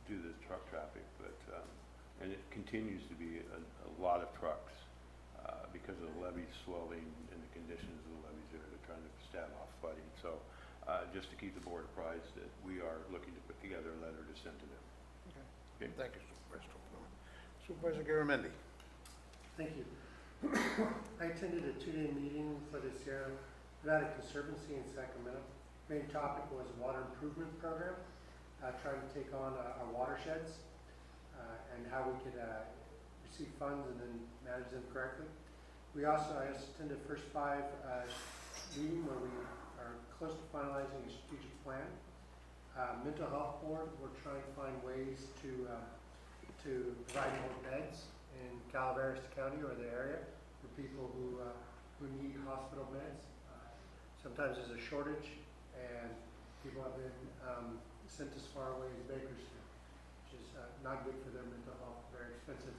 due to the truck traffic. But and it continues to be a lot of trucks because of the levees swelling and the conditions of the levees there. They're trying to stave off flooding. So just to keep the board apprised that we are looking to put together a letter to send to them. Okay. Thank you, Supervisor Toffenelli. Supervisor Garamendi? Thank you. I attended a two-day meeting for the Sierra Nevada Conservancy in Sacramento. Main topic was water improvement program, trying to take on our watersheds and how we could receive funds and then manage them correctly. I also attended the first 5 meeting where we are close to finalizing a strategic plan. Mental health board, we're trying to find ways to provide more beds in Calaveras County or the area for people who need hospital beds. Sometimes there's a shortage, and people have been sent as far away as Bakersfield, which is not good for their mental health, very expensive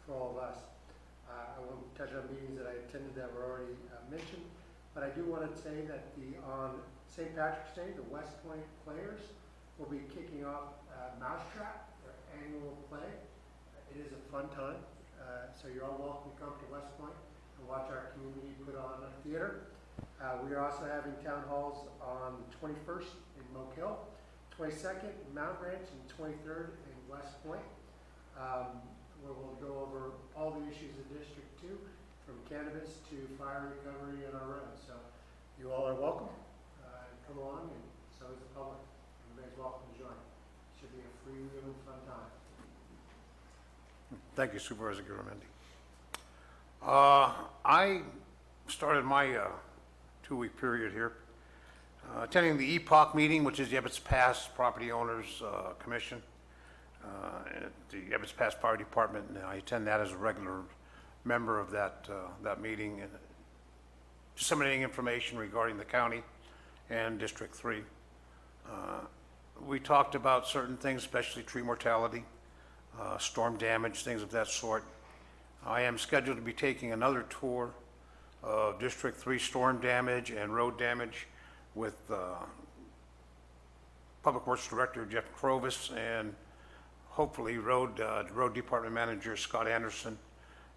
for all of us. I won't touch on meetings that I attended that were already mentioned, but I do want to say that on St. Patrick's Day, the West Point players will be kicking off Mousetrap, their annual play. It is a fun time, so you're all welcome to come to West Point and watch our community put on a theater. We are also having town halls on 21st in Moke Hill, 22nd in Mount Ranch, and 23rd in West Point, where we'll go over all the issues of District 2, from cannabis to fire recovery in our roads. So you all are welcome. Come along, and so is the public. Everybody's welcome to join. Should be a free-wheeling fun time. Thank you, Supervisor Garamendi. I started my 2-week period here attending the EPOC meeting, which is the Ebbets Pass Property Owners Commission at the Ebbets Pass Fire Department, and I attend that as a regular member of that meeting, and disseminating information regarding the county and District 3. We talked about certain things, especially tree mortality, storm damage, things of that sort. I am scheduled to be taking another tour of District 3 storm damage and road damage with Public Works Director Jeff Crovis and hopefully Road Department Manager Scott Anderson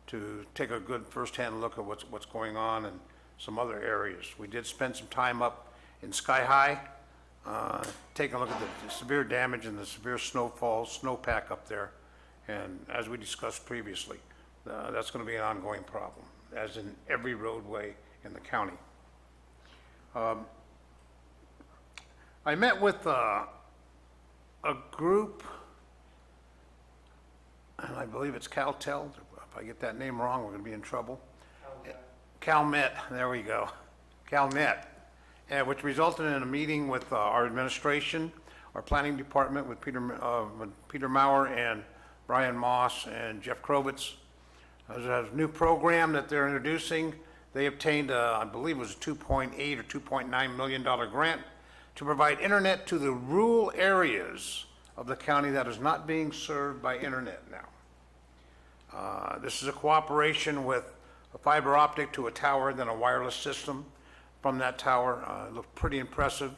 to take a good first-hand look at what's going on in some other areas. We did spend some time up in Sky High, taking a look at the severe damage and the severe snowfall, snowpack up there. And as we discussed previously, that's going to be an ongoing problem, as in every roadway in the county. I met with a group, and I believe it's CalTel. If I get that name wrong, we're going to be in trouble. CalMet, there we go. CalMet, which resulted in a meeting with our administration, our planning department with Peter Maurer and Brian Moss and Jeff Krovitz. There's a new program that they're introducing. They obtained, I believe it was a $2.8 or $2.9 million grant to provide internet to the rural areas of the county that is not being served by internet now. This is a cooperation with a fiber optic to a tower, then a wireless system from that tower. It looked pretty impressive.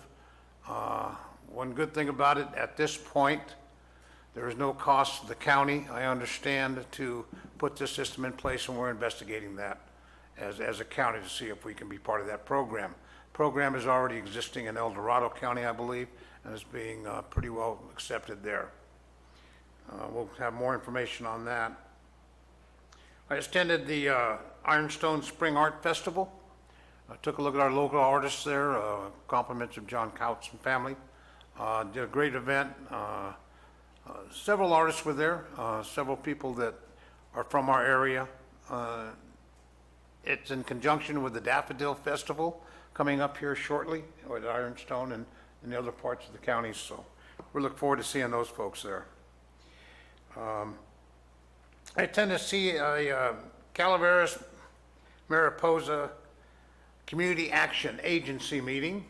One good thing about it, at this point, there is no cost to the county, I understand, to put this system in place, and we're investigating that as a county to see if we can be part of that program. Program is already existing in El Dorado County, I believe, and is being pretty well accepted there. We'll have more information on that. I attended the Ironstone Spring Art Festival. I took a look at our local artists there, compliments of John Couts and family. Did a great event. Several artists were there, several people that are from our area. It's in conjunction with the Daffodil Festival coming up here shortly at Ironstone and in the other parts of the county, so we look forward to seeing those folks there. I tend to see a Calaveras Mariposa Community Action Agency meeting.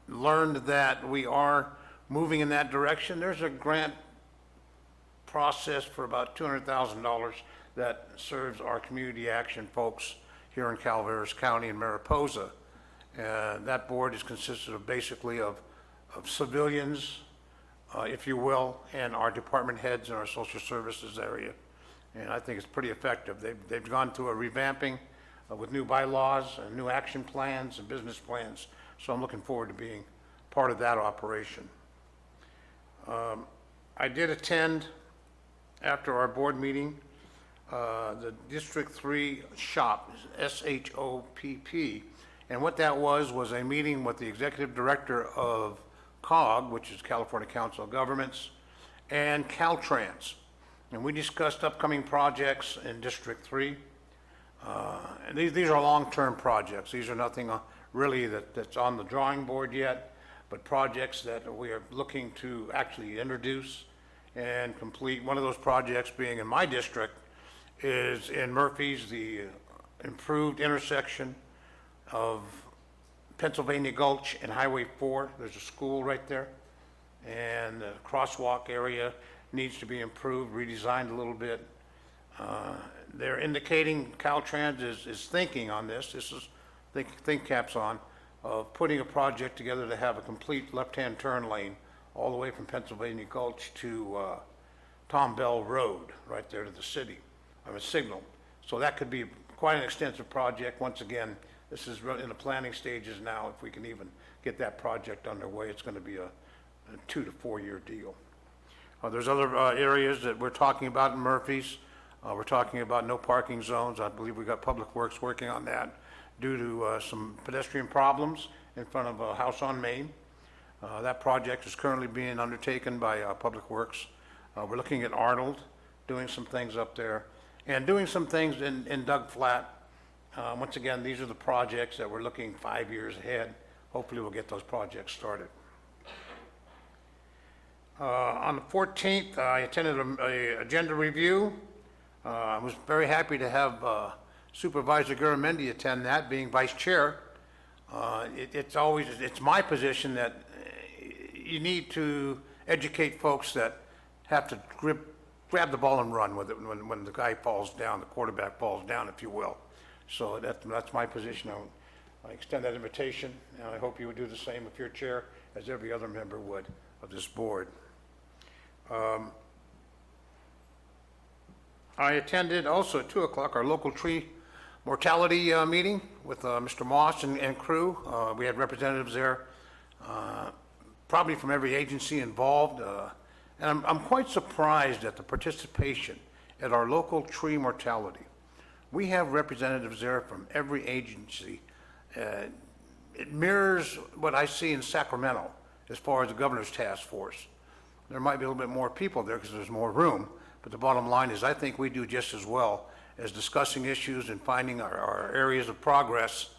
Learned that we are moving in that direction. There's a grant process for about $200,000 that serves our community action folks here in Calaveras County and Mariposa. That board is consisted of basically of civilians, if you will, and our department heads in our social services area. And I think it's pretty effective. They've gone through a revamping with new bylaws and new action plans and business plans. So I'm looking forward to being part of that operation. I did attend, after our board meeting, the District 3 SHOP, SHOPP. And what that was a meeting with the executive director of COG, which is California Council of Governments, and Caltrans. And we discussed upcoming projects in District 3. And these are long-term projects. These are nothing really that's on the drawing board yet, but projects that we are looking to actually introduce and complete. One of those projects being in my district is in Murphy's, the improved intersection of Pennsylvania Gulch and Highway 4. There's a school right there, and the crosswalk area needs to be improved, redesigned a little bit. They're indicating Caltrans is thinking on this. This is think caps on of putting a project together to have a complete left-hand turn lane all the way from Pennsylvania Gulch to Tom Bell Road, right there to the city, of a signal. So that could be quite an extensive project. Once again, this is in the planning stages now. If we can even get that project underway, it's going to be a 2 to 4 year deal. There's other areas that we're talking about in Murphy's. We're talking about no parking zones. I believe we got Public Works working on that due to some pedestrian problems in front of a house on Main. That project is currently being undertaken by Public Works. We're looking at Arnold, doing some things up there, and doing some things in Doug Flat. Once again, these are the projects that we're looking 5 years ahead. Hopefully we'll get those projects started. On the 14th, I attended a agenda review. I was very happy to have Supervisor Garamendi attend that, being vice chair. It's my position that you need to educate folks that have to grab the ball and run with it when the guy falls down, the quarterback falls down, if you will. So that's my position. I extend that invitation, and I hope you would do the same if you're chair, as every other member would of this board. I attended also at 2 o'clock our local tree mortality meeting with Mr. Moss and crew. We had representatives there, probably from every agency involved. And I'm quite surprised at the participation at our local tree mortality. We have representatives there from every agency. It mirrors what I see in Sacramento as far as the governor's task force. There might be a little bit more people there because there's more room, but the bottom line is I think we do just as well as discussing issues and finding our areas of progress,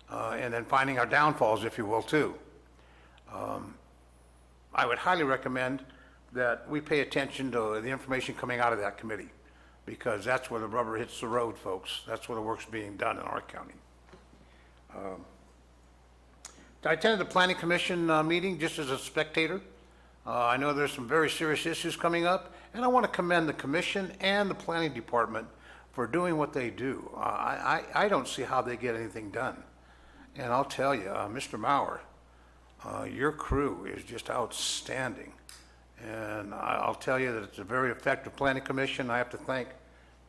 and then finding our downfalls, if you will, too. I would highly recommend that we pay attention to the information coming out of that committee, because that's where the rubber hits the road, folks. That's where the work's being done in our county. I attended the Planning Commission meeting just as a spectator. I know there's some very serious issues coming up, and I want to commend the commission and the planning department for doing what they do. I don't see how they get anything done. And I'll tell you, Mr. Maurer, your crew is just outstanding. And I'll tell you that it's a very effective planning commission. I have to thank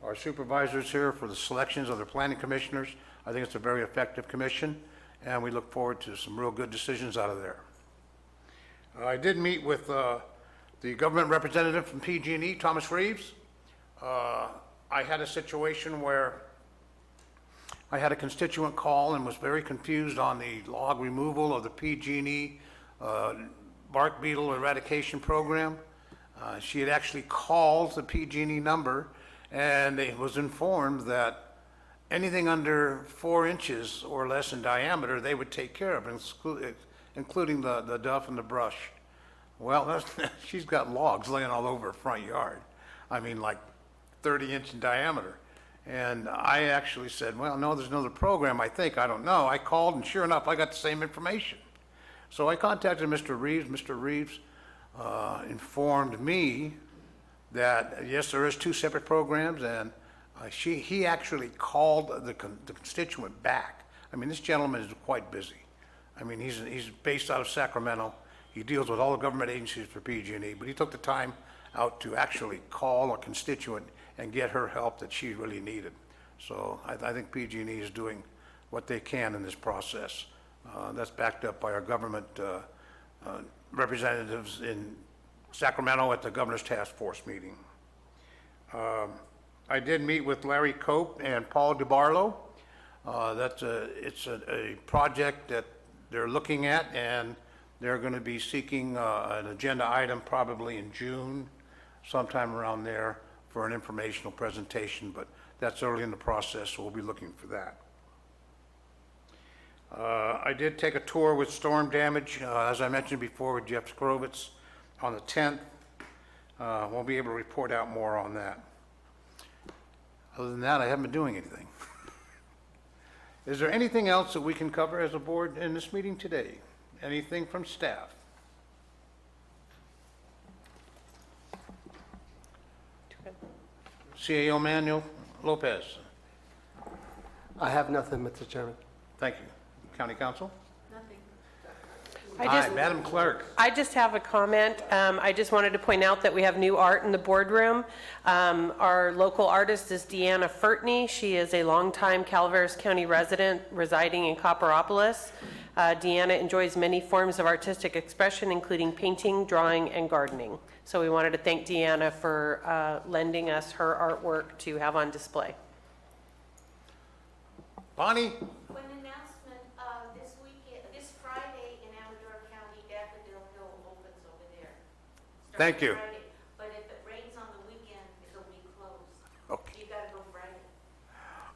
our supervisors here for the selections of their planning commissioners. I think it's a very effective commission, and we look forward to some real good decisions out of there. I did meet with the government representative from PG&E, Thomas Reeves. I had a situation where I had a constituent call and was very confused on the log removal of the PG&E bark beetle eradication program. She had actually called the PG&E number and it was informed that anything under 4 inches or less in diameter they would take care of, including the duff and the brush. Well, she's got logs laying all over her front yard. I mean, like 30-inch in diameter. And I actually said, well, no, there's another program, I think. I don't know. I called, and sure enough, I got the same information. So I contacted Mr. Reeves. Mr. Reeves informed me that, yes, there is 2 separate programs, and he actually called the constituent back. I mean, this gentleman is quite busy. I mean, he's based out of Sacramento. He deals with all the government agencies for PG&E, but he took the time out to actually call a constituent and get her help that she really needed. So I think PG&E is doing what they can in this process. That's backed up by our government representatives in Sacramento at the Governor's Task Force meeting. I did meet with Larry Cope and Paul DeBarlo. It's a project that they're looking at, and they're going to be seeking an agenda item probably in June, sometime around there, for an informational presentation, but that's early in the process, so we'll be looking for that. I did take a tour with storm damage, as I mentioned before, with Jeff Skrovitz on the 10th. We'll be able to report out more on that. Other than that, I haven't been doing anything. Is there anything else that we can cover as a board in this meeting today? Anything from staff? CAO Manuel Lopez. I have nothing, Mr. Chairman. Thank you. County Council? Nothing. Hi, Madam Clerk. I just have a comment. I just wanted to point out that we have new art in the boardroom. Our local artist is Deanna Furtney. She is a longtime Calaveras County resident residing in Copperopolis. Deanna enjoys many forms of artistic expression, including painting, drawing, and gardening. So we wanted to thank Deanna for lending us her artwork to have on display. Bonnie? One announcement, this Friday in Amador County, Daffodil Hill opens over there. Thank you. Friday. But if it rains on the weekend, it'll be closed. Okay. You gotta go Friday.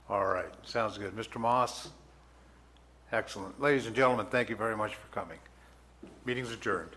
All right, sounds good. Mr. Moss? Excellent. Ladies and gentlemen, thank you very much for coming. Meeting's adjourned.